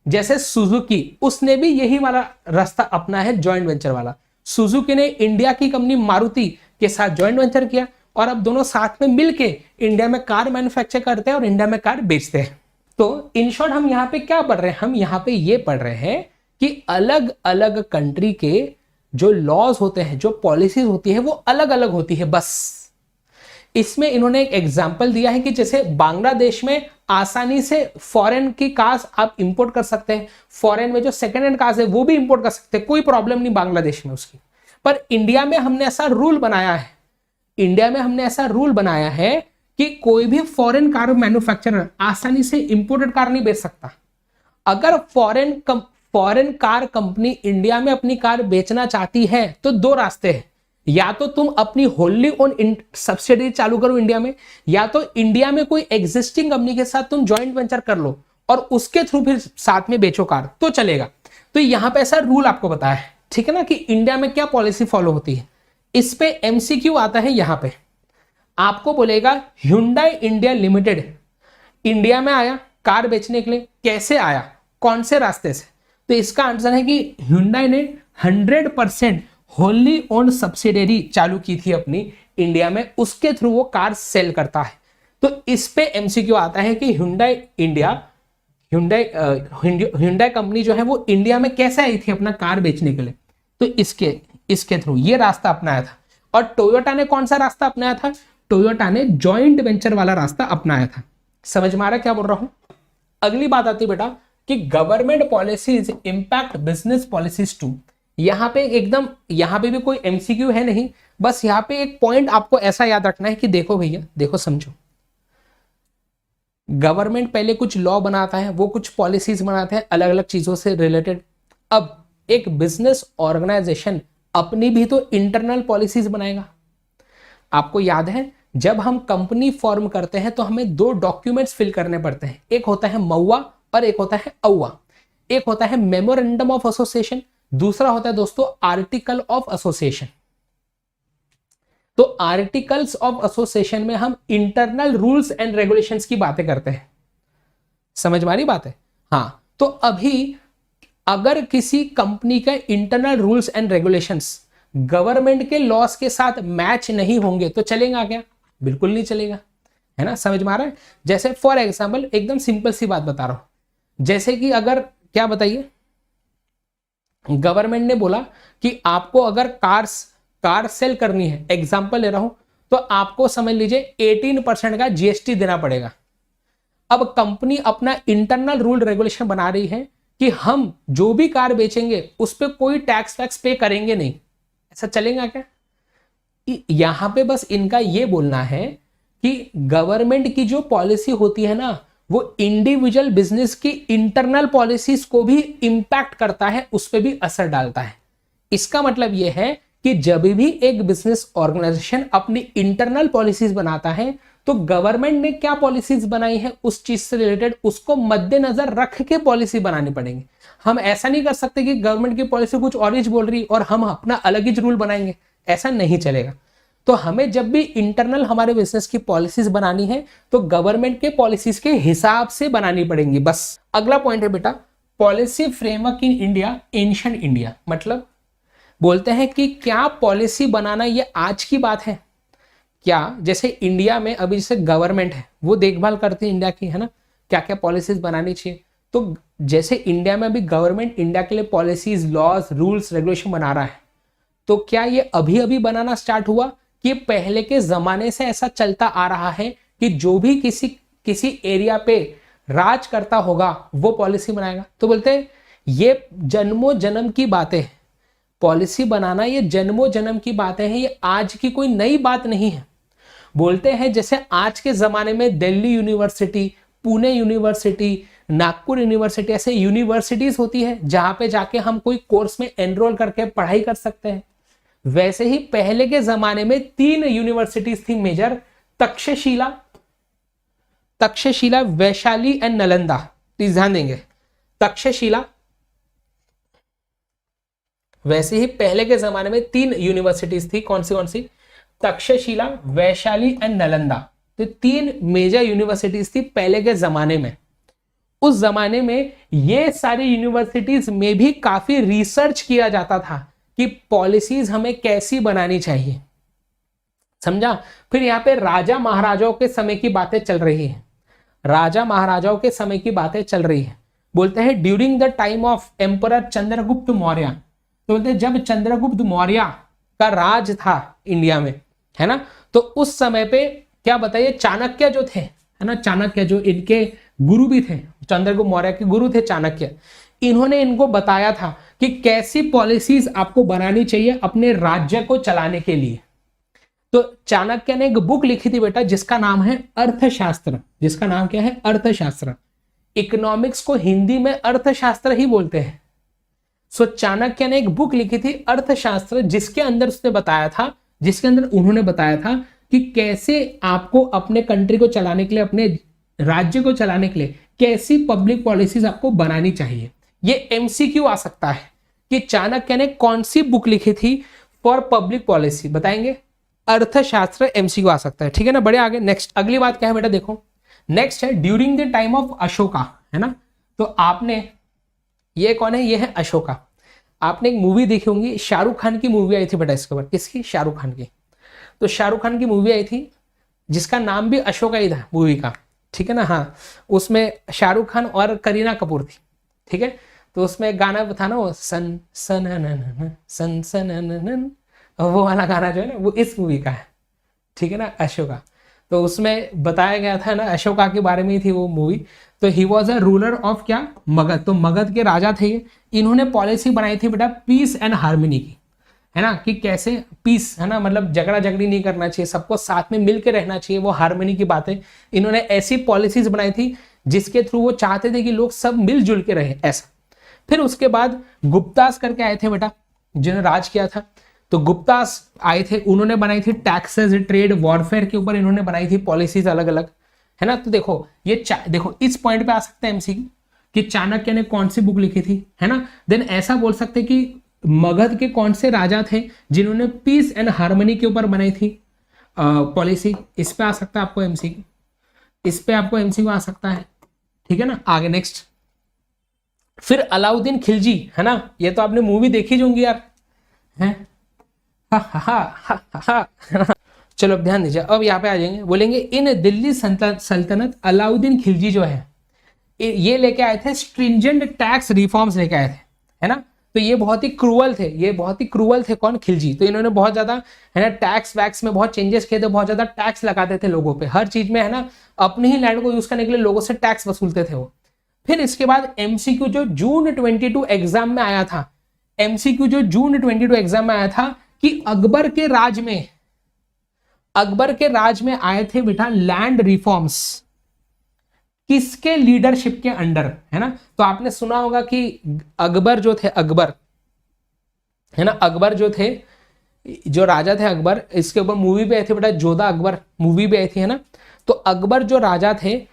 जैसे सुजुकी, उसने भी यही वाला रास्ता अपना है, जॉइंट वेंचर वाला। सुजुकी ने इंडिया की कंपनी मारुति के साथ जॉइंट वेंचर किया और अब दोनों साथ में मिलके इंडिया में कार मैन्युफैक्चर करते हैं और इंडिया में कार बेचते हैं। तो इन शॉर्ट हम यहाँ पे क्या पढ़ रहे हैं, हम यहाँ पे ये पढ़ रहे हैं कि अलग अलग कंट्री के जो लॉज होते हैं, जो पॉलिसीज होती है, वो अलग अलग होती है। बस इसमें इन्होंने एक एग्जाम्पल दिया है कि जैसे बांग्लादेश में आसानी से फॉरेन की कार्स आप इंपोर्ट कर सकते हैं, फॉरेन में जो सेकेंड हैंड कार्स है वो भी इंपोर्ट कर सकते हैं, कोई प्रॉब्लम नहीं बांग्लादेश में उसकी। पर इंडिया में हमने ऐसा रूल बनाया है, कि कोई भी फॉरेन कार मैन्युफैक्चरर आसानी से इंपोर्टेड कार नहीं बेच सकता। अगर फॉरेन कार कंपनी इंडिया में अपनी कार बेचना चाहती है तो दो रास्ते हैं, या तो तुम अपनी होली ओन सब्सिडरी चालू करो इंडिया में, या तो इंडिया में कोई एग्जिस्टिंग कंपनी के साथ तुम जॉइंट वेंचर कर लो और उसके थ्रू फिर साथ में बेचो कार, तो चलेगा। तो यहां पे ऐसा रूल आपको बताया है, ठीक है ना, कि इंडिया में क्या पॉलिसी फॉलो होती है। इस पे एमसीक्यू आता है, यहां पे आपको बोलेगा Hyundai इंडिया लिमिटेड इंडिया में आया कार बेचने के लिए, कैसे आया, कौन से रास्ते से। तो इसका आंसर है कि Hyundai ने 100% होली ओन सब्सिडरी चालू की थी अपनी इंडिया में, उसके थ्रू वो कार सेल करता है। तो इस पे एमसीक्यू आता है कि Hyundai कंपनी जो है वो इंडिया में कैसे आई थी अपना कार बेचने के लिए, तो इसके थ्रू ये रास्ता अपनाया था। और टोयोटा ने कौन सा रास्ता अपनाया था, टोयोटा ने जॉइंट वेंचर वाला रास्ता अपनाया था। समझ में आ रहा है क्या बोल रहा हूं। अगली बात आती बेटा कि government policies impact business policies too. यहां पे भी कोई एमसीक्यू है नहीं, बस यहां पे एक पॉइंट आपको ऐसा याद रखना है कि देखो भैया, देखो समझो, गवर्नमेंट पहले कुछ लॉ बनाता है, वो कुछ पॉलिसीज बनाते हैं अलग अलग चीजों से रिलेटेड। अब एक बिजनेस ऑर्गेनाइजेशन अपनी भी तो इंटरनल पॉलिसीज बनाएगा। आपको याद है जब हम कंपनी फॉर्म करते हैं तो हमें दो डॉक्यूमेंट्स फिल करने पड़ते हैं, एक होता है मौआ और एक होता है औवा। एक होता है मेमोरेंडम ऑफ एसोसिएशन, दूसरा होता है दोस्तों आर्टिकल ऑफ एसोसिएशन। तो आर्टिकल्स ऑफ एसोसिएशन में हम इंटरनल रूल्स एंड रेगुलेशंस की बातें करते हैं। समझ में आ रही बात है। हाँ, तो अभी अगर किसी कंपनी के internal rules and regulations government के लॉस के साथ मैच नहीं होंगे तो चलेगा क्या, बिल्कुल नहीं चलेगा, है ना। समझ में आ रहा है। जैसे फॉर एग्जांपल एकदम सिंपल सी बात बता रहा हूं, जैसे कि अगर क्या बताइए, गवर्नमेंट ने बोला कि आपको अगर कार सेल करनी है, एग्जांपल ले रहा हूं, तो आपको समझ लीजिए 18% का जीएसटी देना पड़ेगा। अब कंपनी अपना इंटरनल रूल रेगुलेशन बना रही है कि हम जो भी कार बेचेंगे उस पर कोई टैक्स वैक्स पे करेंगे नहीं, ऐसा चलेगा क्या। यहां पे बस इनका ये बोलना है कि गवर्नमेंट की जो पॉलिसी होती है ना, वो इंडिविजुअल बिजनेस की इंटरनल पॉलिसीज को भी इंपैक्ट करता है, उस पर भी असर डालता है। इसका मतलब यह है कि जब भी एक बिजनेस ऑर्गेनाइजेशन अपनी इंटरनल पॉलिसीज बनाता है, तो गवर्नमेंट ने क्या पॉलिसीज बनाई है उस चीज से रिलेटेड उसको मद्देनजर रख के पॉलिसी बनानी पड़ेगी। हम ऐसा नहीं कर सकते कि गवर्नमेंट की पॉलिसी कुछ और ही बोल रही और हम अपना अलग ही रूल बनाएंगे, ऐसा नहीं चलेगा। तो हमें जब भी इंटरनल हमारे बिजनेस की पॉलिसीज बनानी है तो गवर्नमेंट के पॉलिसीज के हिसाब से बनानी पड़ेंगी बस। अगला पॉइंट है बेटा, policy framework in India, ancient India. मतलब बोलते हैं कि क्या पॉलिसी बनाना ये आज की बात है क्या? जैसे इंडिया में अभी जैसे गवर्नमेंट है वो देखभाल करती है इंडिया की, है ना, क्या क्या पॉलिसीज बनानी चाहिए। तो जैसे इंडिया में अभी गवर्नमेंट इंडिया के लिए पॉलिसीज, लॉज, रूल्स, रेगुलेशन बना रहा है, तो क्या ये अभी अभी बनाना स्टार्ट हुआ कि पहले के जमाने से ऐसा चलता आ रहा है कि जो भी किसी एरिया पे राज करता होगा वो पॉलिसी बनाएगा? तो बोलते हैं ये जन्मों जन्म की बातें हैं, पॉलिसी बनाना ये जन्मों जन्म की बातें हैं, ये आज की कोई नई बात नहीं है। बोलते हैं जैसे आज के जमाने में Delhi university, Pune university, Nagpur university, ऐसे यूनिवर्सिटीज होती है जहां पे जाके हम कोई कोर्स में एनरोल करके पढ़ाई कर सकते हैं। वैसे ही पहले के जमाने में 3 यूनिवर्सिटीज थी major, Takshashila, Vaishali and Nalanda. Please ध्यान देंगे, तक्षशिला। वैसे ही पहले के जमाने में 3 यूनिवर्सिटीज थी, कौन सी? तक्षशिला, वैशाली एंड नालंदा। तो 3 मेजर यूनिवर्सिटीज थी पहले के जमाने में। उस जमाने में ये सारी यूनिवर्सिटीज में भी काफी रिसर्च किया जाता था कि पॉलिसीज हमें कैसी बनानी चाहिए, समझा। फिर यहाँ पे राजा महाराजाओं के समय की बातें चल रही है, राजा महाराजाओं के समय की बातें चल रही है। बोलते हैं during the time of emperor Chandragupta Maurya, तो बोलते हैं जब चंद्रगुप्त मौर्य का राज था इंडिया में, है ना, तो उस समय पे क्या बताइए, चाणक्य जो थे, है ना, चाणक्य जो इनके गुरु भी थे, चंद्रगुप्त मौर्य के गुरु थे चाणक्य, इन्होंने इनको बताया था कि कैसी पॉलिसीज आपको बनानी चाहिए अपने राज्य को चलाने के लिए। तो चाणक्य ने एक बुक लिखी थी बेटा जिसका नाम है अर्थशास्त्र। जिसका नाम क्या है? अर्थशास्त्र। इकोनॉमिक्स को हिंदी में अर्थशास्त्र ही बोलते हैं। सो चाणक्य ने एक बुक लिखी थी अर्थशास्त्र, जिसके अंदर उन्होंने बताया था कि कैसे आपको अपने कंट्री को चलाने के लिए, अपने राज्य को चलाने के लिए कैसी पब्लिक पॉलिसीज आपको बनानी चाहिए। ये एमसीक्यू आ सकता है कि चाणक्य ने कौन सी बुक लिखी थी फॉर पब्लिक पॉलिसी, बताएंगे? अर्थशास्त्र, एमसीक्यू आ सकता है, ठीक है ना। बड़े आगे नेक्स्ट, अगली बात क्या है बेटा, देखो नेक्स्ट है during the time of Ashoka, है ना। तो आपने, ये कौन है? ये है अशोका। आपने एक मूवी देखी होंगी, शाहरुख खान की मूवी आई थी बेटा इसके ऊपर। किसकी? शाहरुख खान की। तो शाहरुख खान की मूवी आई थी जिसका नाम भी अशोका ही था मूवी का, ठीक है ना। हाँ, उसमें शाहरुख खान और करीना कपूर थी, ठीक है। तो उसमें एक गाना था ना, वो सन सन, वो वाला गाना जो है ना, वो इस मूवी का है, ठीक है ना, अशोका। तो उसमें बताया गया था ना, अशोका के बारे में ही थी वो मूवी। तो he was a ruler of क्या? मगध। तो मगध के राजा थे ये। इन्होंने पॉलिसी बनाई थी बेटा पीस एंड हार्मनी की, है ना, कि कैसे पीस, है ना, मतलब झगड़ा झगड़ी नहीं करना चाहिए, सबको साथ में मिलकर रहना चाहिए, वो हार्मनी की बातें। इन्होंने ऐसी पॉलिसीज बनाई थी जिसके थ्रू वो चाहते थे कि लोग सब मिलजुल के रहे, ऐसा। फिर उसके बाद गुप्तास करके आए थे बेटा, जिन्होंने राज किया था। तो गुप्तास आए थे, उन्होंने बनाई थी टैक्सेस, ट्रेड, वॉरफेयर के ऊपर इन्होंने बनाई थी पॉलिसीज अलग अलग, है ना। तो देखो ये देखो इस पॉइंट पे आ सकते हैं एमसीक्यू कि चाणक्य ने कौन सी बुक लिखी थी, है ना। देन ऐसा बोल सकते कि मगध के कौन से राजा थे जिन्होंने पीस एंड हार्मनी के ऊपर बनाई थी पॉलिसी। इस पे आ सकता है आपको एमसीक्यू, इस पे आपको एमसीक्यू आ सकता है, ठीक है ना। आगे नेक्स्ट, फिर अलाउद्दीन खिलजी, है ना, ये तो आपने मूवी देखी होंगी यार, है। चलो अब ध्यान दीजिए, अब यहाँ पे आ जाएंगे, बोलेंगे इन दिल्ली सल्तनत अलाउद्दीन खिलजी जो है ये लेके आए थे स्ट्रिंजेंट टैक्स रिफॉर्म्स लेके आए थे, है ना। तो ये बहुत ही क्रूअल थे, कौन? खिलजी। तो इन्होंने बहुत ज्यादा, है ना, टैक्स वैक्स में बहुत चेंजेस किए थे, बहुत ज्यादा टैक्स लगाते थे लोगों पे, हर चीज में, है ना, अपनी ही लैंड को यूज करने के लिए लोगों से टैक्स वसूलते थे वो। फिर इसके बाद एमसीक्यू जो जून 22 एग्जाम में आया था कि अकबर के राज में अकबर के राज में आए थे बेटा लैंड रिफॉर्म्स, किसके लीडरशिप के अंडर, है ना। तो आपने सुना होगा कि अकबर जो थे, अकबर है ना, अकबर जो थे, जो राजा थे अकबर, इसके ऊपर मूवी भी आई थी बेटा, जोधा अकबर मूवी भी आई थी, है ना। तो अकबर जो राजा थे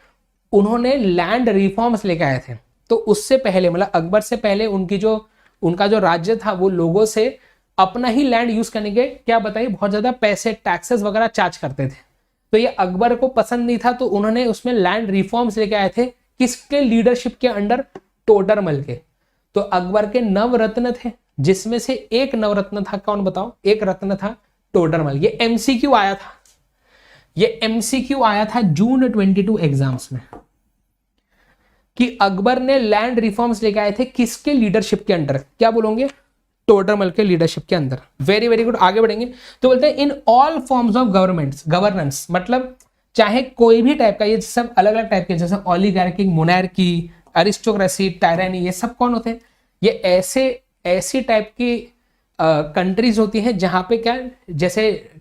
उन्होंने लैंड रिफॉर्म्स लेके आए थे। तो उससे पहले मतलब अकबर से पहले उनका जो राज्य था वो लोगों से अपना ही लैंड यूज करने के क्या बताइए बहुत ज्यादा पैसे टैक्सेस वगैरह चार्ज करते थे। तो ये अकबर को पसंद नहीं था, तो उन्होंने उसमें लैंड रिफॉर्म्स लेके आए थे, किसके लीडरशिप के अंडर, टोडरमल के। तो अकबर के नवरत्न थे, जिसमें से एक नवरत्न था, कौन बताओ, एक रत्न था टोडरमल। ये एमसीक्यू आया था, ये एमसीक्यू आया था जून 22 एग्जाम्स में, कि अकबर ने लैंड रिफॉर्म्स लेके आए थे किसके लीडरशिप के अंडर, क्या बोलोगे, टोडरमल के लीडरशिप के अंदर। वेरी वेरी गुड, आगे बढ़ेंगे। तो बोलते हैं in all forms of governance, मतलब चाहे कोई भी टाइप का, ये सब अलग अलग टाइप के, जैसे ओलिगार्की, मोनार्की, अरिस्टोक्रेसी, टायरानी, ये सब कौन होते हैं, ये ऐसी टाइप की कंट्रीज होती हैं जहां पे क्या, जैसे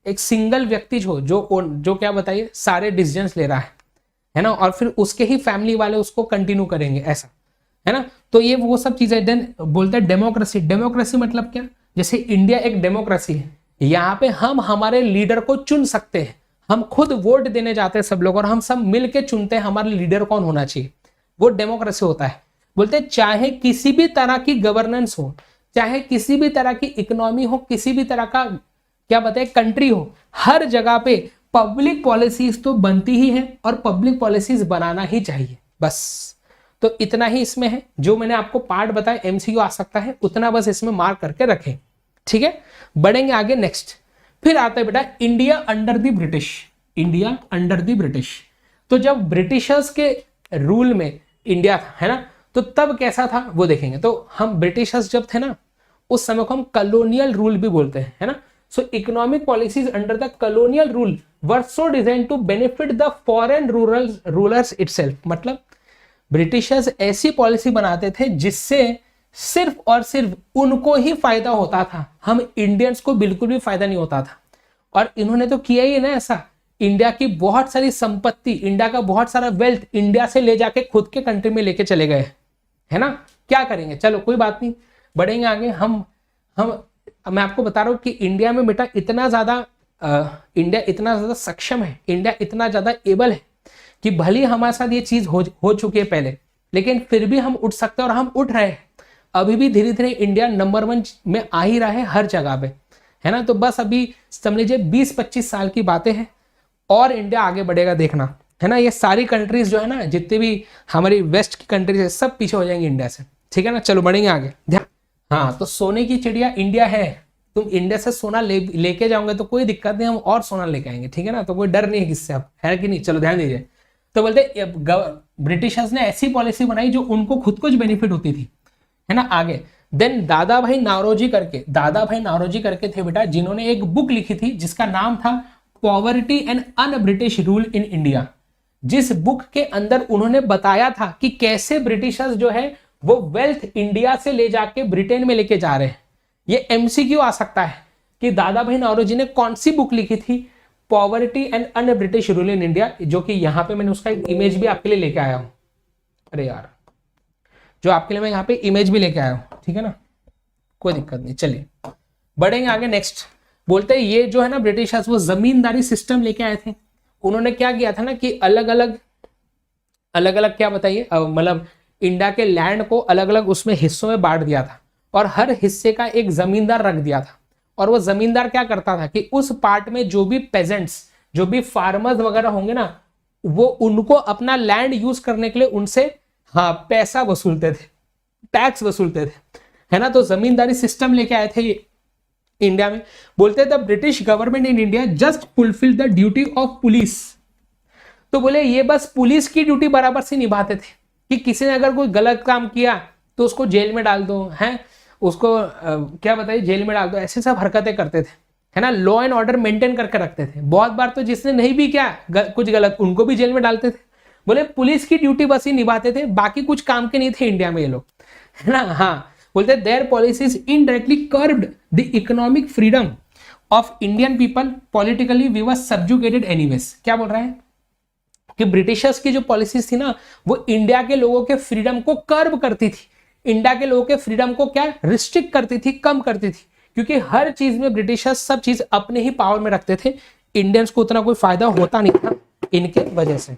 एक सिंगल व्यक्ति जो क्या बताइए सारे डिसीजंस ले रहा है ना, और फिर उसके ही फैमिली वाले उसको कंटिन्यू करेंगे, ऐसा, है ना। तो ये वो सब चीजें। देन बोलते हैं डेमोक्रेसी, डेमोक्रेसी मतलब क्या, जैसे इंडिया एक डेमोक्रेसी है, यहाँ पे हम हमारे लीडर को चुन सकते हैं, हम खुद वोट देने जाते हैं सब लोग, और हम सब मिलके चुनते हैं हमारे लीडर कौन होना चाहिए, वो डेमोक्रेसी होता है। बोलते हैं चाहे किसी भी तरह की गवर्नेंस हो, चाहे किसी भी तरह की इकोनॉमी हो, किसी भी तरह का क्या बताए कंट्री हो, हर जगह पे पब्लिक पॉलिसीज तो बनती ही है और पब्लिक पॉलिसीज बनाना ही चाहिए, बस। तो इतना ही इसमें है, जो मैंने आपको पार्ट बताया एमसीक्यू आ सकता है, उतना बस इसमें मार्क करके रखें, ठीक है। बढ़ेंगे आगे, नेक्स्ट फिर आता है बेटा India under the British, India under the British. तो जब ब्रिटिशर्स के रूल में इंडिया था, है ना, तो तब कैसा था वो देखेंगे। तो हम ब्रिटिशर्स जब थे ना, उस समय को हम कॉलोनियल रूल भी बोलते हैं, है ना। So economic policies under the colonial rule were so design to benefit the foreign rulers itself, मतलब ब्रिटिशर्स ऐसी पॉलिसी बनाते थे जिससे सिर्फ और सिर्फ उनको ही फायदा होता था, हम इंडियंस को बिल्कुल भी फायदा नहीं होता था। और इन्होंने तो किया ही ना ऐसा, इंडिया की बहुत सारी संपत्ति, इंडिया का बहुत सारा वेल्थ इंडिया से ले जाके खुद के कंट्री में लेके चले गए, है ना। क्या करेंगे, चलो कोई बात नहीं, बढ़ेंगे आगे। मैं आपको बता रहा हूं कि इंडिया में बेटा इतना ज्यादा सक्षम है, इंडिया इतना ज्यादा एबल है कि भले हमारे साथ ये चीज हो चुकी है पहले, लेकिन फिर भी हम उठ सकते हैं, और हम उठ रहे हैं। अभी भी धीरे धीरे इंडिया नंबर 1 में आ ही रहा है हर जगह पे, है ना। तो बस अभी समझ लीजिए 20-25 साल की बातें हैं और इंडिया आगे बढ़ेगा, देखना, है ना। ये सारी कंट्रीज जो है ना, जितनी भी हमारी वेस्ट की कंट्रीज है, सब पीछे हो जाएंगे इंडिया से, ठीक है ना। चलो बढ़ेंगे आगे, ध्यान। हाँ, तो सोने की चिड़िया इंडिया है, तुम इंडिया से सोना लेके जाओगे तो कोई दिक्कत नहीं, हम और सोना लेके आएंगे, ठीक है ना। तो कोई डर नहीं है किससे, अब है कि नहीं। चलो ध्यान दीजिए। तो बोलते ब्रिटिशर्स ने ऐसी पॉलिसी बनाई जो उनको खुद कुछ बेनिफिट होती थी, है ना। आगे देन दादा भाई नारोजी करके थे बेटा, जिन्होंने एक बुक लिखी थी जिसका नाम था poverty and un British rule in India. जिस बुक के अंदर उन्होंने बताया था कि कैसे ब्रिटिशर्स जो है वो वेल्थ इंडिया से ले जाके ब्रिटेन में लेके जा रहे हैं। ये एमसीक्यू आ सकता है कि दादा भाई नारोजी ने कौन सी बुक लिखी थी, poverty and un British rule in India, जो कि यहां पे मैंने उसका एक इमेज भी आपके लिए लेके आया हूं। अरे यार, जो आपके लिए मैं यहाँ पे इमेज भी लेके आया हूं, ठीक है ना, कोई दिक्कत नहीं। चलिए बढ़ेंगे आगे, नेक्स्ट। बोलते हैं ये जो है ना ब्रिटिशर्स, वो जमींदारी सिस्टम लेके आए थे। उन्होंने क्या किया था ना कि अलग अलग क्या बताइए, मतलब इंडिया के लैंड को अलग अलग उसमें हिस्सों में बांट दिया था, और हर हिस्से का एक जमींदार रख दिया था। और वो जमींदार क्या करता था कि उस पार्ट में जो भी पेजेंट्स, जो भी फार्मर्स वगैरह होंगे ना, वो उनको अपना लैंड यूज करने के लिए उनसे पैसा वसूलते थे, टैक्स वसूलते थे, है ना। तो जमींदारी सिस्टम लेके आए थे इंडिया में। बोलते the British government in India just fulfil the duty of police. तो बोले ये बस पुलिस की ड्यूटी बराबर से निभाते थे, कि किसी ने अगर कोई गलत काम किया तो उसको जेल में डाल दो, है उसको क्या बताइए जेल में डाल दो, ऐसे सब हरकतें करते थे, है ना। लॉ एंड ऑर्डर मेंटेन करके रखते थे। बहुत बार तो जिसने नहीं भी किया कुछ गलत, उनको भी जेल में डालते थे। बोले पुलिस की ड्यूटी बस ही निभाते थे, बाकी कुछ काम के नहीं थे इंडिया में ये लोग, है ना। हाँ, बोलते their policies indirectly curbed the economic freedom. Of Indian people politically we were subjugated anyways. क्या बोल रहा है कि ब्रिटिशर्स की जो पॉलिसीज थी ना वो इंडिया के लोगों के फ्रीडम को कर्ब करती थी, इंडिया के लोगों के फ्रीडम को क्या रिस्ट्रिक्ट करती थी, कम करती थी, क्योंकि हर चीज में ब्रिटिशर्स सब चीज अपने ही पावर में रखते थे, इंडियंस को उतना कोई फायदा होता नहीं था इनके वजह से।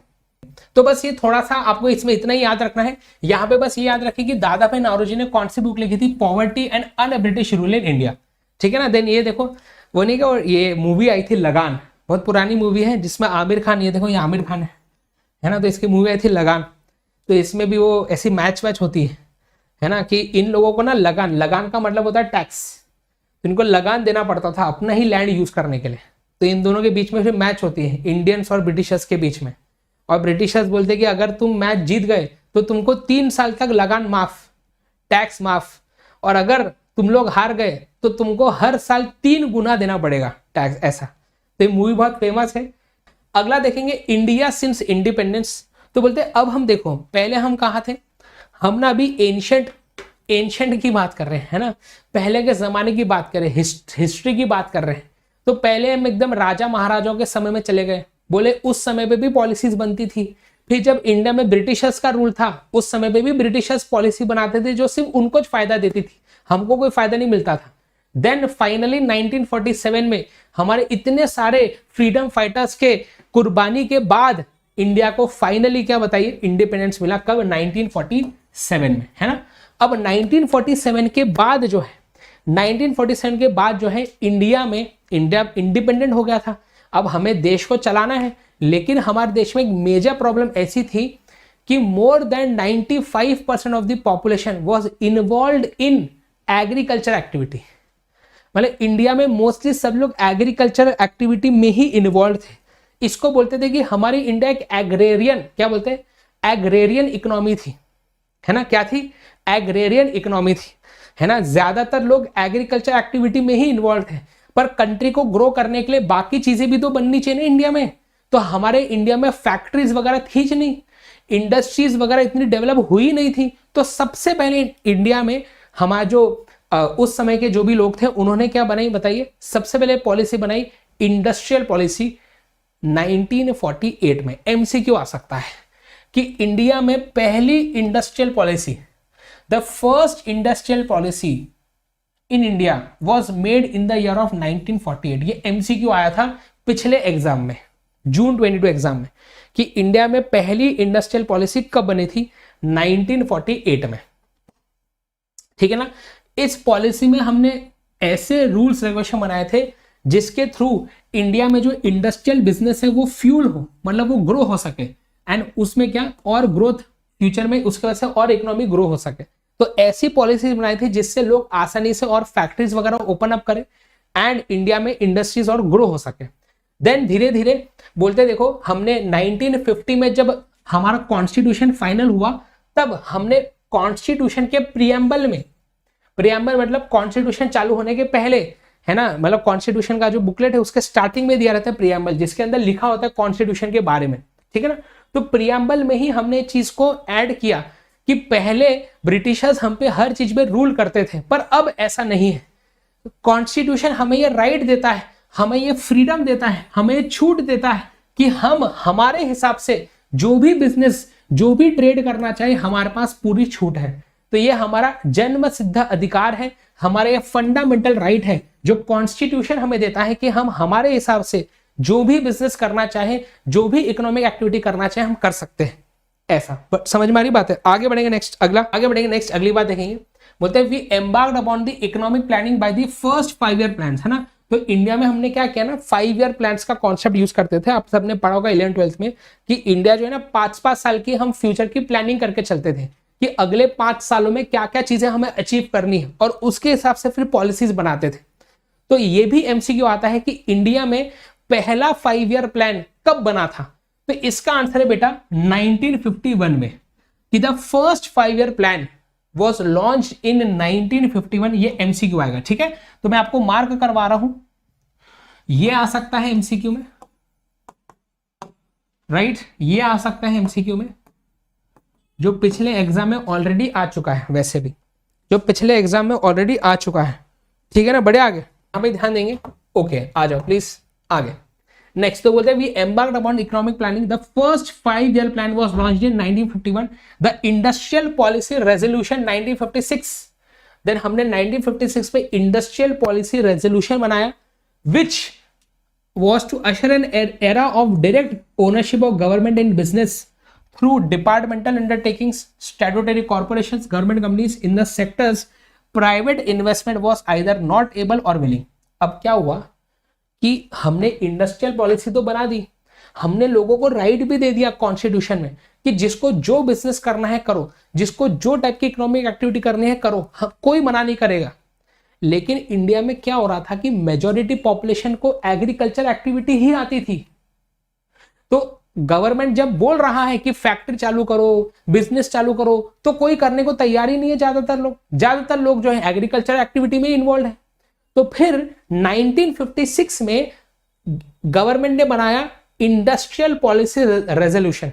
तो बस ये थोड़ा सा आपको इसमें इतना ही याद रखना है। यहाँ पे बस ये याद रखिए कि दादा भाई नौरोजी ने कौन सी बुक लिखी थी, poverty and un British rule in India, ठीक है ना। देन ये देखो वो नहीं क्या, ये मूवी आई थी लगान, बहुत पुरानी मूवी है जिसमें आमिर खान, ये देखो ये आमिर खान है ना, तो इसकी मूवी आई थी लगान। तो इसमें भी वो ऐसी मैच होती है ना, कि इन लोगों को ना लगान का मतलब होता है टैक्स, तो इनको लगान देना पड़ता था अपना ही लैंड यूज करने के लिए। तो इन दोनों के बीच में फिर मैच होती है इंडियंस और ब्रिटिशर्स के बीच में, और ब्रिटिशर्स बोलते कि अगर तुम मैच जीत गए तो तुमको 3 साल तक लगान माफ, टैक्स माफ, और अगर तुम लोग हार गए तो तुमको हर साल 3 गुना देना पड़ेगा टैक्स, ऐसा। तो ये मूवी बहुत फेमस है। अगला देखेंगे इंडिया सिंस इंडिपेंडेंस। तो बोलते अब हम देखो पहले हम कहाँ थे, हम ना अभी एंशंट की बात कर रहे हैं, है ना, पहले के जमाने की बात कर रहे हैं, हिस्ट्री की बात कर रहे हैं। तो पहले हम एकदम राजा महाराजाओं के समय में चले गए, बोले उस समय पे भी पॉलिसीज बनती थी। फिर जब इंडिया में ब्रिटिशर्स का रूल था उस समय पे भी ब्रिटिशर्स पॉलिसी बनाते थे जो सिर्फ उनको फायदा देती थी, हमको कोई फायदा नहीं मिलता था। देन फाइनली 1947 में हमारे इतने सारे फ्रीडम फाइटर्स के कुर्बानी के बाद इंडिया को फाइनली क्या बताइए इंडिपेंडेंस मिला, कब, 1947 में, है ना। अब 1947 के बाद जो है 1947 के बाद जो है इंडिया इंडिपेंडेंट हो गया था। अब हमें देश को चलाना है, लेकिन हमारे देश में एक मेजर प्रॉब्लम ऐसी थी कि more than 95% of the population was involved in agriculture activity. मतलब इंडिया में मोस्टली सब लोग एग्रीकल्चर एक्टिविटी में ही इन्वॉल्व थे। इसको बोलते थे कि हमारी इंडिया एक एग्रेरियन, क्या बोलते हैं, एग्रेरियन इकोनॉमी थी, है ना। क्या थी, एग्रेरियन इकोनॉमी थी, है ना। ज्यादातर लोग एग्रीकल्चर एक्टिविटी में ही इन्वॉल्व थे, पर कंट्री को ग्रो करने के लिए बाकी चीजें भी तो बननी चाहिए ना इंडिया में। तो हमारे इंडिया में फैक्ट्रीज वगैरह थी नहीं, इंडस्ट्रीज वगैरह इतनी डेवलप हुई नहीं थी। तो सबसे पहले इंडिया में हमारा जो उस समय के जो भी लोग थे उन्होंने क्या बनाई बताइए, सबसे पहले पॉलिसी बनाई इंडस्ट्रियल पॉलिसी 1948 में। एमसीक्यू आ सकता है कि इंडिया में पहली industrial policy, the first industrial policy in India was made in the year of 1948। ये एमसीक्यू आया था पिछले एग्जाम में, जून 22 एग्जाम में, कि इंडिया में पहली इंडस्ट्रियल पॉलिसी कब बनी थी, 1948 में, ठीक है ना। इस पॉलिसी में हमने ऐसे रूल्स रेगुलेशन बनाए थे जिसके थ्रू इंडिया में जो इंडस्ट्रियल बिजनेस है वो फ्यूल हो, मतलब वो ग्रो हो सके, एंड उसमें क्या और ग्रोथ फ्यूचर में उसके वजह से और इकोनॉमी ग्रो हो सके। तो ऐसी पॉलिसीज बनाई थी जिससे लोग आसानी से और फैक्ट्रीज वगैरह ओपन अप करें एंड इंडिया में इंडस्ट्रीज और ग्रो हो सके। देन धीरे धीरे बोलते देखो हमने 1950 में जब हमारा कॉन्स्टिट्यूशन फाइनल हुआ तब हमने कॉन्स्टिट्यूशन के प्रियम्बल में, प्रियम्बल मतलब कॉन्स्टिट्यूशन चालू होने के पहले, है ना, मतलब कॉन्स्टिट्यूशन का जो बुकलेट है उसके स्टार्टिंग में दिया रहता है प्रियम्बल, जिसके अंदर लिखा होता है कॉन्स्टिट्यूशन के बारे में, ठीक है ना। तो प्रियम्बल में ही हमने चीज को ऐड किया कि पहले ब्रिटिशर्स हम पे हर चीज में रूल करते थे, पर अब ऐसा नहीं है। कॉन्स्टिट्यूशन हमें ये राइट देता है, हमें ये फ्रीडम देता है, हमें ये छूट देता है कि हम हमारे हिसाब से जो भी बिजनेस, जो भी ट्रेड करना चाहे, हमारे पास पूरी छूट है। तो ये हमारा जन्म सिद्ध अधिकार है, हमारा ये फंडामेंटल राइट है जो कॉन्स्टिट्यूशन हमें देता है कि हम हमारे हिसाब से जो भी बिजनेस करना चाहे, जो भी इकोनॉमिक एक्टिविटी करना चाहे, हम कर सकते हैं। ऐसा समझ में आ रही बात है। आगे बढ़ेंगे नेक्स्ट, अगली बात देखेंगे। बोलते हैं we embarked upon the economic planning by the first 5 year plan, है ना। तो इंडिया में हमने क्या किया ना, 5 ईयर प्लान्स का कॉन्सेप्ट यूज करते थे। आप सबने पढ़ा होगा 11th 12th में कि इंडिया जो है ना 5-5 साल की हम फ्यूचर की प्लानिंग करके चलते थे कि अगले 5 सालों में क्या क्या चीजें हमें अचीव करनी है, और उसके हिसाब से फिर पॉलिसीज बनाते थे। तो ये भी एमसीक्यू आता है कि इंडिया में पहला 5 ईयर प्लान कब बना था, तो इसका आंसर है बेटा 1951 में, कि the first 5 year plan was launch in 1951। ये एमसीक्यू आएगा, ठीक है। तो मैं आपको मार्क करवा रहा हूं, ये आ सकता है एमसीक्यू में, राइट, ये आ सकता है एमसीक्यू में, जो पिछले एग्जाम में ऑलरेडी आ चुका है, वैसे भी जो पिछले एग्जाम में ऑलरेडी आ चुका है, ठीक है ना। बड़े आगे हमें ध्यान देंगे ओके आ जाओ प्लीज आगे। नेक्स्ट तो बोलते हैं we embarked upon economic planning, the first 5 year plan was launched in 1951, the industrial policy resolution 1956। Then हमने 1956 में इंडस्ट्रियल पॉलिसी रेजोल्यूशन बनाया विच was to usher an era of direct ownership of government in business through departmental undertakings, statutory corporations, government companies in the sectors private investment was either not able or willing। अब क्या हुआ कि हमने इंडस्ट्रियल पॉलिसी तो बना दी, हमने लोगों को राइट भी दे दिया कॉन्स्टिट्यूशन में कि जिसको जो बिजनेस करना है करो, जिसको जो टाइप की इकोनॉमिक एक्टिविटी करनी है करो, कोई मना नहीं करेगा। लेकिन इंडिया में क्या हो रहा था कि मेजॉरिटी पॉपुलेशन को एग्रीकल्चर एक्टिविटी ही आती थी। तो गवर्नमेंट जब बोल रहा है कि फैक्ट्री चालू करो, बिजनेस चालू करो, तो कोई करने को तैयार ही नहीं है। ज्यादातर लोग जो है एग्रीकल्चर एक्टिविटी में इन्वॉल्व है। तो फिर 1956 में गवर्नमेंट ने बनाया इंडस्ट्रियल पॉलिसी रेजोल्यूशन।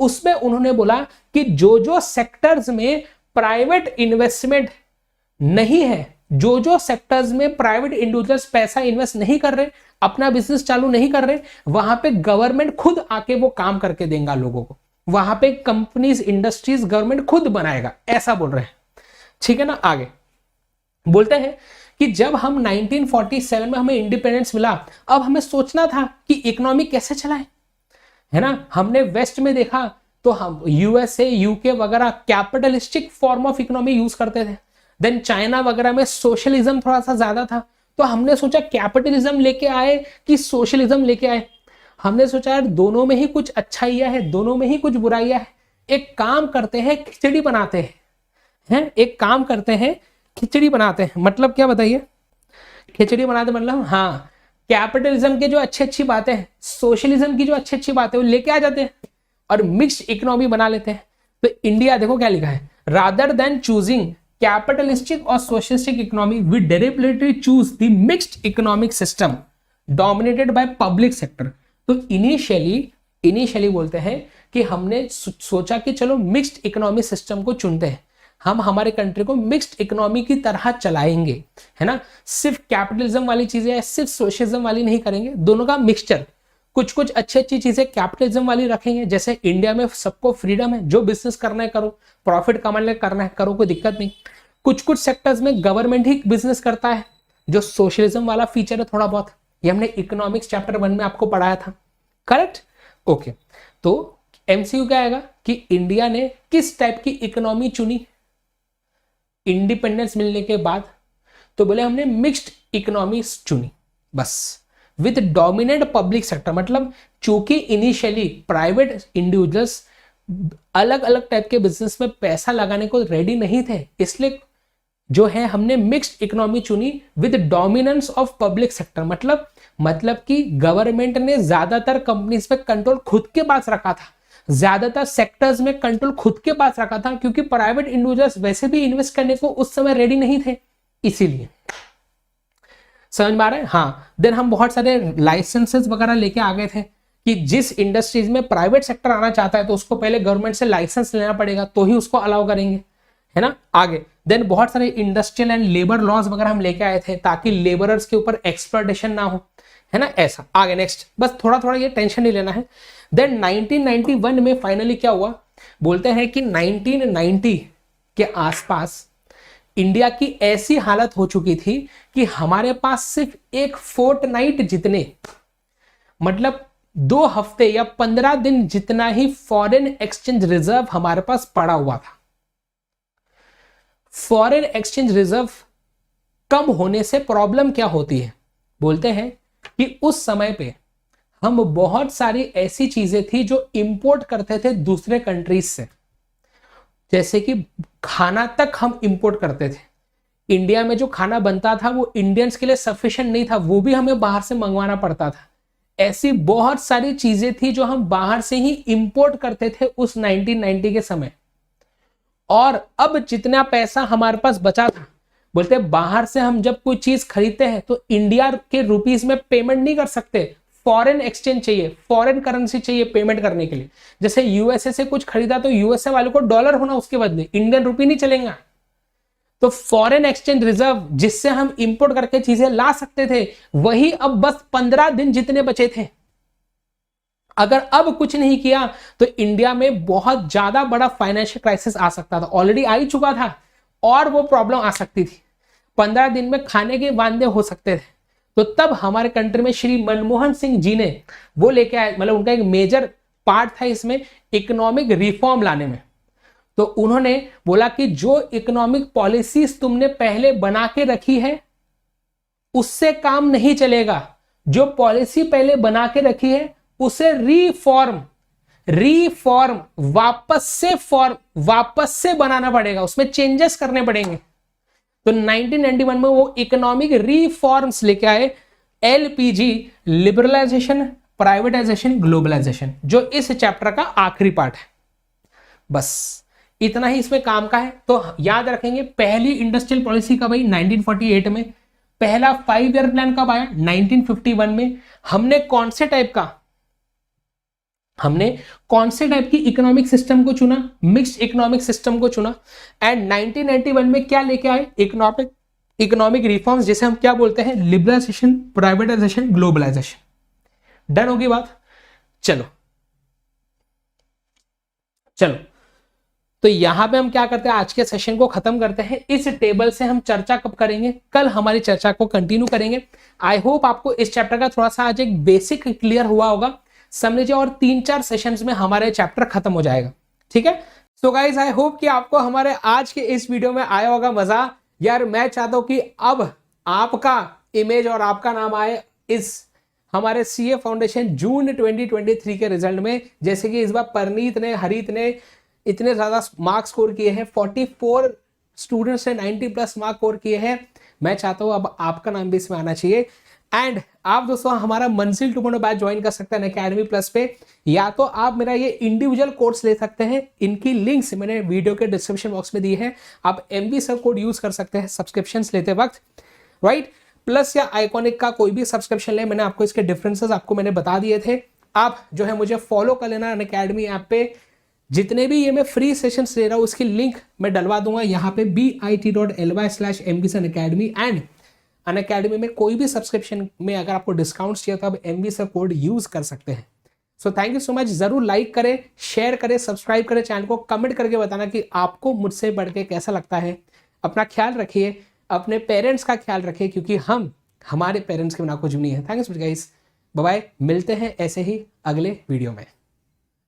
उसमें उन्होंने बोला कि जो जो सेक्टर्स में प्राइवेट इन्वेस्टमेंट नहीं है, जो जो सेक्टर्स में प्राइवेट इंडिविजुअल्स पैसा इन्वेस्ट नहीं कर रहे, अपना बिजनेस चालू नहीं कर रहे, वहां पे गवर्नमेंट खुद आके वो काम करके देगा लोगों को। वहां पे कंपनीज, इंडस्ट्रीज गवर्नमेंट खुद बनाएगा, ऐसा बोल रहे हैं। ठीक है ना। आगे बोलते हैं कि जब हम 1947 में हमें इंडिपेंडेंस मिला, अब हमें सोचना था कि इकोनॉमी कैसे चलाएं, है ना। हमने वेस्ट में देखा तो हम यूएसए, यूके वगैरह capitalistic form of economy use करते थे। देन चाइना वगैरह में सोशलिज्म थोड़ा सा ज्यादा था। तो हमने सोचा कैपिटलिज्म लेके आए कि सोशलिज्म लेके आए। हमने सोचा यार दोनों में ही कुछ अच्छाइयां है, दोनों में ही कुछ बुराइयां है। एक काम करते हैं, खिचड़ी बनाते हैं, एक काम करते हैं, खिचड़ी बनाते हैं। मतलब क्या बताइए, खिचड़ी बनाते मतलब हाँ, कैपिटलिज्म के जो अच्छी बातें हैं, सोशलिज्म की जो अच्छी बातें वो लेके आ जाते हैं और मिक्स्ड इकोनॉमी बना लेते हैं। तो इंडिया देखो क्या लिखा है, रादर देन चूजिंग कैपिटलिस्टिक और socialistic economy we deliberately choose the mixed economic system dominated by public sector. तो इनिशियली बोलते हैं कि हमने सोचा कि चलो मिक्स्ड इकोनॉमिक सिस्टम को चुनते हैं, हम हमारे कंट्री को मिक्स्ड इकोनॉमी की तरह चलाएंगे, है ना। सिर्फ कैपिटलिज्म वाली चीजें, सिर्फ सोशलिज्म वाली नहीं करेंगे, दोनों का मिक्सचर। कुछ अच्छी चीजें कैपिटलिज्म वाली रखेंगे, जैसे इंडिया में सबको फ्रीडम है, जो बिजनेस करना है करो, प्रॉफिट कमाने करना है करो, कोई दिक्कत नहीं। कुछ सेक्टर्स में गवर्नमेंट ही बिजनेस करता है, जो सोशलिज्म वाला फीचर है थोड़ा बहुत। ये हमने इकोनॉमिक्स चैप्टर 1 में आपको पढ़ाया था, करेक्ट। ओके, तो एमसीक्यू क्या आएगा कि इंडिया ने किस टाइप की इकोनॉमी चुनी इंडिपेंडेंस मिलने के बाद। तो बोले हमने मिक्स्ड इकोनॉमी चुनी, बस विद डोमिनेंट पब्लिक सेक्टर। मतलब चूंकि इनिशियली प्राइवेट इंडिविजुअल्स अलग अलग टाइप के बिजनेस में पैसा लगाने को रेडी नहीं थे, इसलिए जो है हमने मिक्स्ड इकोनॉमी चुनी with dominance of public sector. मतलब कि गवर्नमेंट ने ज्यादातर कंपनीज पे कंट्रोल खुद के पास रखा था, ज्यादातर सेक्टर्स में कंट्रोल खुद के पास रखा था, क्योंकि प्राइवेट इंडिविजुअल्स वैसे भी इन्वेस्ट करने को उस समय रेडी नहीं थे, इसीलिए। समझ में आ रहा है। हाँ, देन हम बहुत सारे लाइसेंसेस वगैरह लेके आ गए थे कि जिस इंडस्ट्रीज में प्राइवेट सेक्टर आना चाहता है तो उसको पहले गवर्नमेंट से लाइसेंस लेना पड़ेगा, तो ही उसको अलाउ करेंगे, है ना। आगे देन बहुत सारे इंडस्ट्रियल एंड लेबर लॉज वगैरह हम लेके आए थे ताकि लेबरर्स के ऊपर एक्सप्लॉयटेशन ना हो, है ना, ऐसा। आगे नेक्स्ट, बस थोड़ा ये टेंशन नहीं लेना है। देन 1991 में फाइनली क्या हुआ, बोलते हैं कि 1990 के आसपास इंडिया की ऐसी हालत हो चुकी थी कि हमारे पास सिर्फ एक फोर्टनाइट जितने, मतलब 2 हफ्ते या 15 दिन जितना ही फॉरेन एक्सचेंज रिजर्व हमारे पास पड़ा हुआ था। फॉरेन एक्सचेंज रिजर्व कम होने से प्रॉब्लम क्या होती है, बोलते हैं कि उस समय पे हम बहुत सारी ऐसी चीजें थी जो इंपोर्ट करते थे दूसरे कंट्रीज से, जैसे कि खाना तक हम इंपोर्ट करते थे। इंडिया में जो खाना बनता था वो इंडियंस के लिए सफिशिएंट नहीं था, वो भी हमें बाहर से मंगवाना पड़ता था। ऐसी बहुत सारी चीजें थी जो हम बाहर से ही इंपोर्ट करते थे उस 1990 के समय। और अब जितना पैसा हमारे पास बचा था, बोलते बाहर से हम जब कोई चीज खरीदते हैं तो इंडिया के रुपीस में पेमेंट नहीं कर सकते, फॉरेन एक्सचेंज चाहिए, फॉरेन करेंसी चाहिए पेमेंट करने के लिए। जैसे यूएसए से कुछ खरीदा तो यूएसए वाले को डॉलर होना उसके बदले, इंडियन रुपी नहीं चलेगा। तो फॉरेन एक्सचेंज रिजर्व जिससे हम इंपोर्ट करके चीजें ला सकते थे, वही अब बस 15 दिन जितने बचे थे। अगर अब कुछ नहीं किया तो इंडिया में बहुत ज्यादा बड़ा फाइनेंशियल क्राइसिस आ सकता था, ऑलरेडी आ ही चुका था और वो प्रॉब्लम आ सकती थी। 15 दिन में खाने के वांदे हो सकते थे। तो तब हमारे कंट्री में श्री मनमोहन सिंह जी ने वो लेके आए, मतलब उनका एक मेजर पार्ट था इसमें इकोनॉमिक रिफॉर्म लाने में। तो उन्होंने बोला कि जो इकोनॉमिक पॉलिसीज तुमने पहले बना के रखी है उससे काम नहीं चलेगा, जो पॉलिसी पहले बना के रखी है उसे रिफॉर्म वापस से बनाना पड़ेगा, उसमें चेंजेस करने पड़ेंगे। तो 1991 में वो इकोनॉमिक रिफॉर्म्स लेके आए, LPG, लिबरलाइजेशन, प्राइवेटाइजेशन, ग्लोबलाइजेशन, जो इस चैप्टर का आखिरी पार्ट है। बस इतना ही इसमें काम का है। तो याद रखेंगे पहली इंडस्ट्रियल पॉलिसी कब आई? 1948 में। पहला 5 ईयर प्लान कब आया? 1951 में। हमने कौन से टाइप की इकोनॉमिक सिस्टम को चुना? मिक्स्ड इकोनॉमिक सिस्टम को चुना। एंड 1991 में क्या लेके आए? इकोनॉमिक रिफॉर्म्स, जिसे हम क्या बोलते हैं? Liberalisation, privatisation, globalisation. डन होगी बात? चलो तो यहां पे हम क्या करते हैं, आज के सेशन को खत्म करते हैं। इस टेबल से हम चर्चा कब करेंगे? कल हमारी चर्चा को कंटिन्यू करेंगे। आई होप आपको इस चैप्टर का थोड़ा सा आज एक बेसिक क्लियर हुआ होगा, समझ लीजिए। और 3-4 सेशंस में हमारे चैप्टर खत्म हो जाएगा, ठीक है। सो गाइज आई होप कि आपको हमारे आज के इस वीडियो में आया होगा मजा। यार मैं चाहता हूं कि अब आपका इमेज और आपका नाम आए इस हमारे CA फाउंडेशन जून 2023 के रिजल्ट में। जैसे कि इस बार परनीत ने, हरित ने इतने ज्यादा मार्क्स स्कोर किए हैं, 44 स्टूडेंट्स ने 90+ मार्क स्कोर किए हैं। मैं चाहता हूं अब आपका नाम भी इसमें आना चाहिए। एंड आप दोस्तों हमारा मंजिल 2.0 बैच ज्वाइन कर सकते हैं अकेडमी प्लस पे, या तो आप मेरा ये इंडिविजुअल कोर्स ले सकते हैं। इनकी लिंक्स मैंने वीडियो के डिस्क्रिप्शन बॉक्स में दी है। आप MB सब कोड यूज कर सकते हैं सब्सक्रिप्शन लेते वक्त, राइट। प्लस या आइकॉनिक का कोई भी सब्सक्रिप्शन ले, मैंने आपको इसके डिफरेंसेस आपको मैंने बता दिए थे। आप जो है मुझे फॉलो कर लेना अनअकैडमी ऐप पे। जितने भी ये मैं फ्री सेशंस ले रहा हूँ उसकी लिंक मैं डलवा दूंगा यहाँ पे bit.ly/mbsunacademy। एंड अनअकैडमी में कोई भी सब्सक्रिप्शन में अगर आपको डिस्काउंट चाहिए तो आप MB सब कोड यूज कर सकते हैं। So thank you so much. जरूर लाइक करें, शेयर करें, सब्सक्राइब करें चैनल को, कमेंट करके बताना कि आपको मुझसे बढ़ के कैसा लगता है। अपना ख्याल रखिए, अपने पेरेंट्स का ख्याल रखिए, क्योंकि हम हमारे पेरेंट्स के बिना कुछ भी नहीं है। Thank you so much guys, bye bye. मिलते हैं ऐसे ही अगले वीडियो में।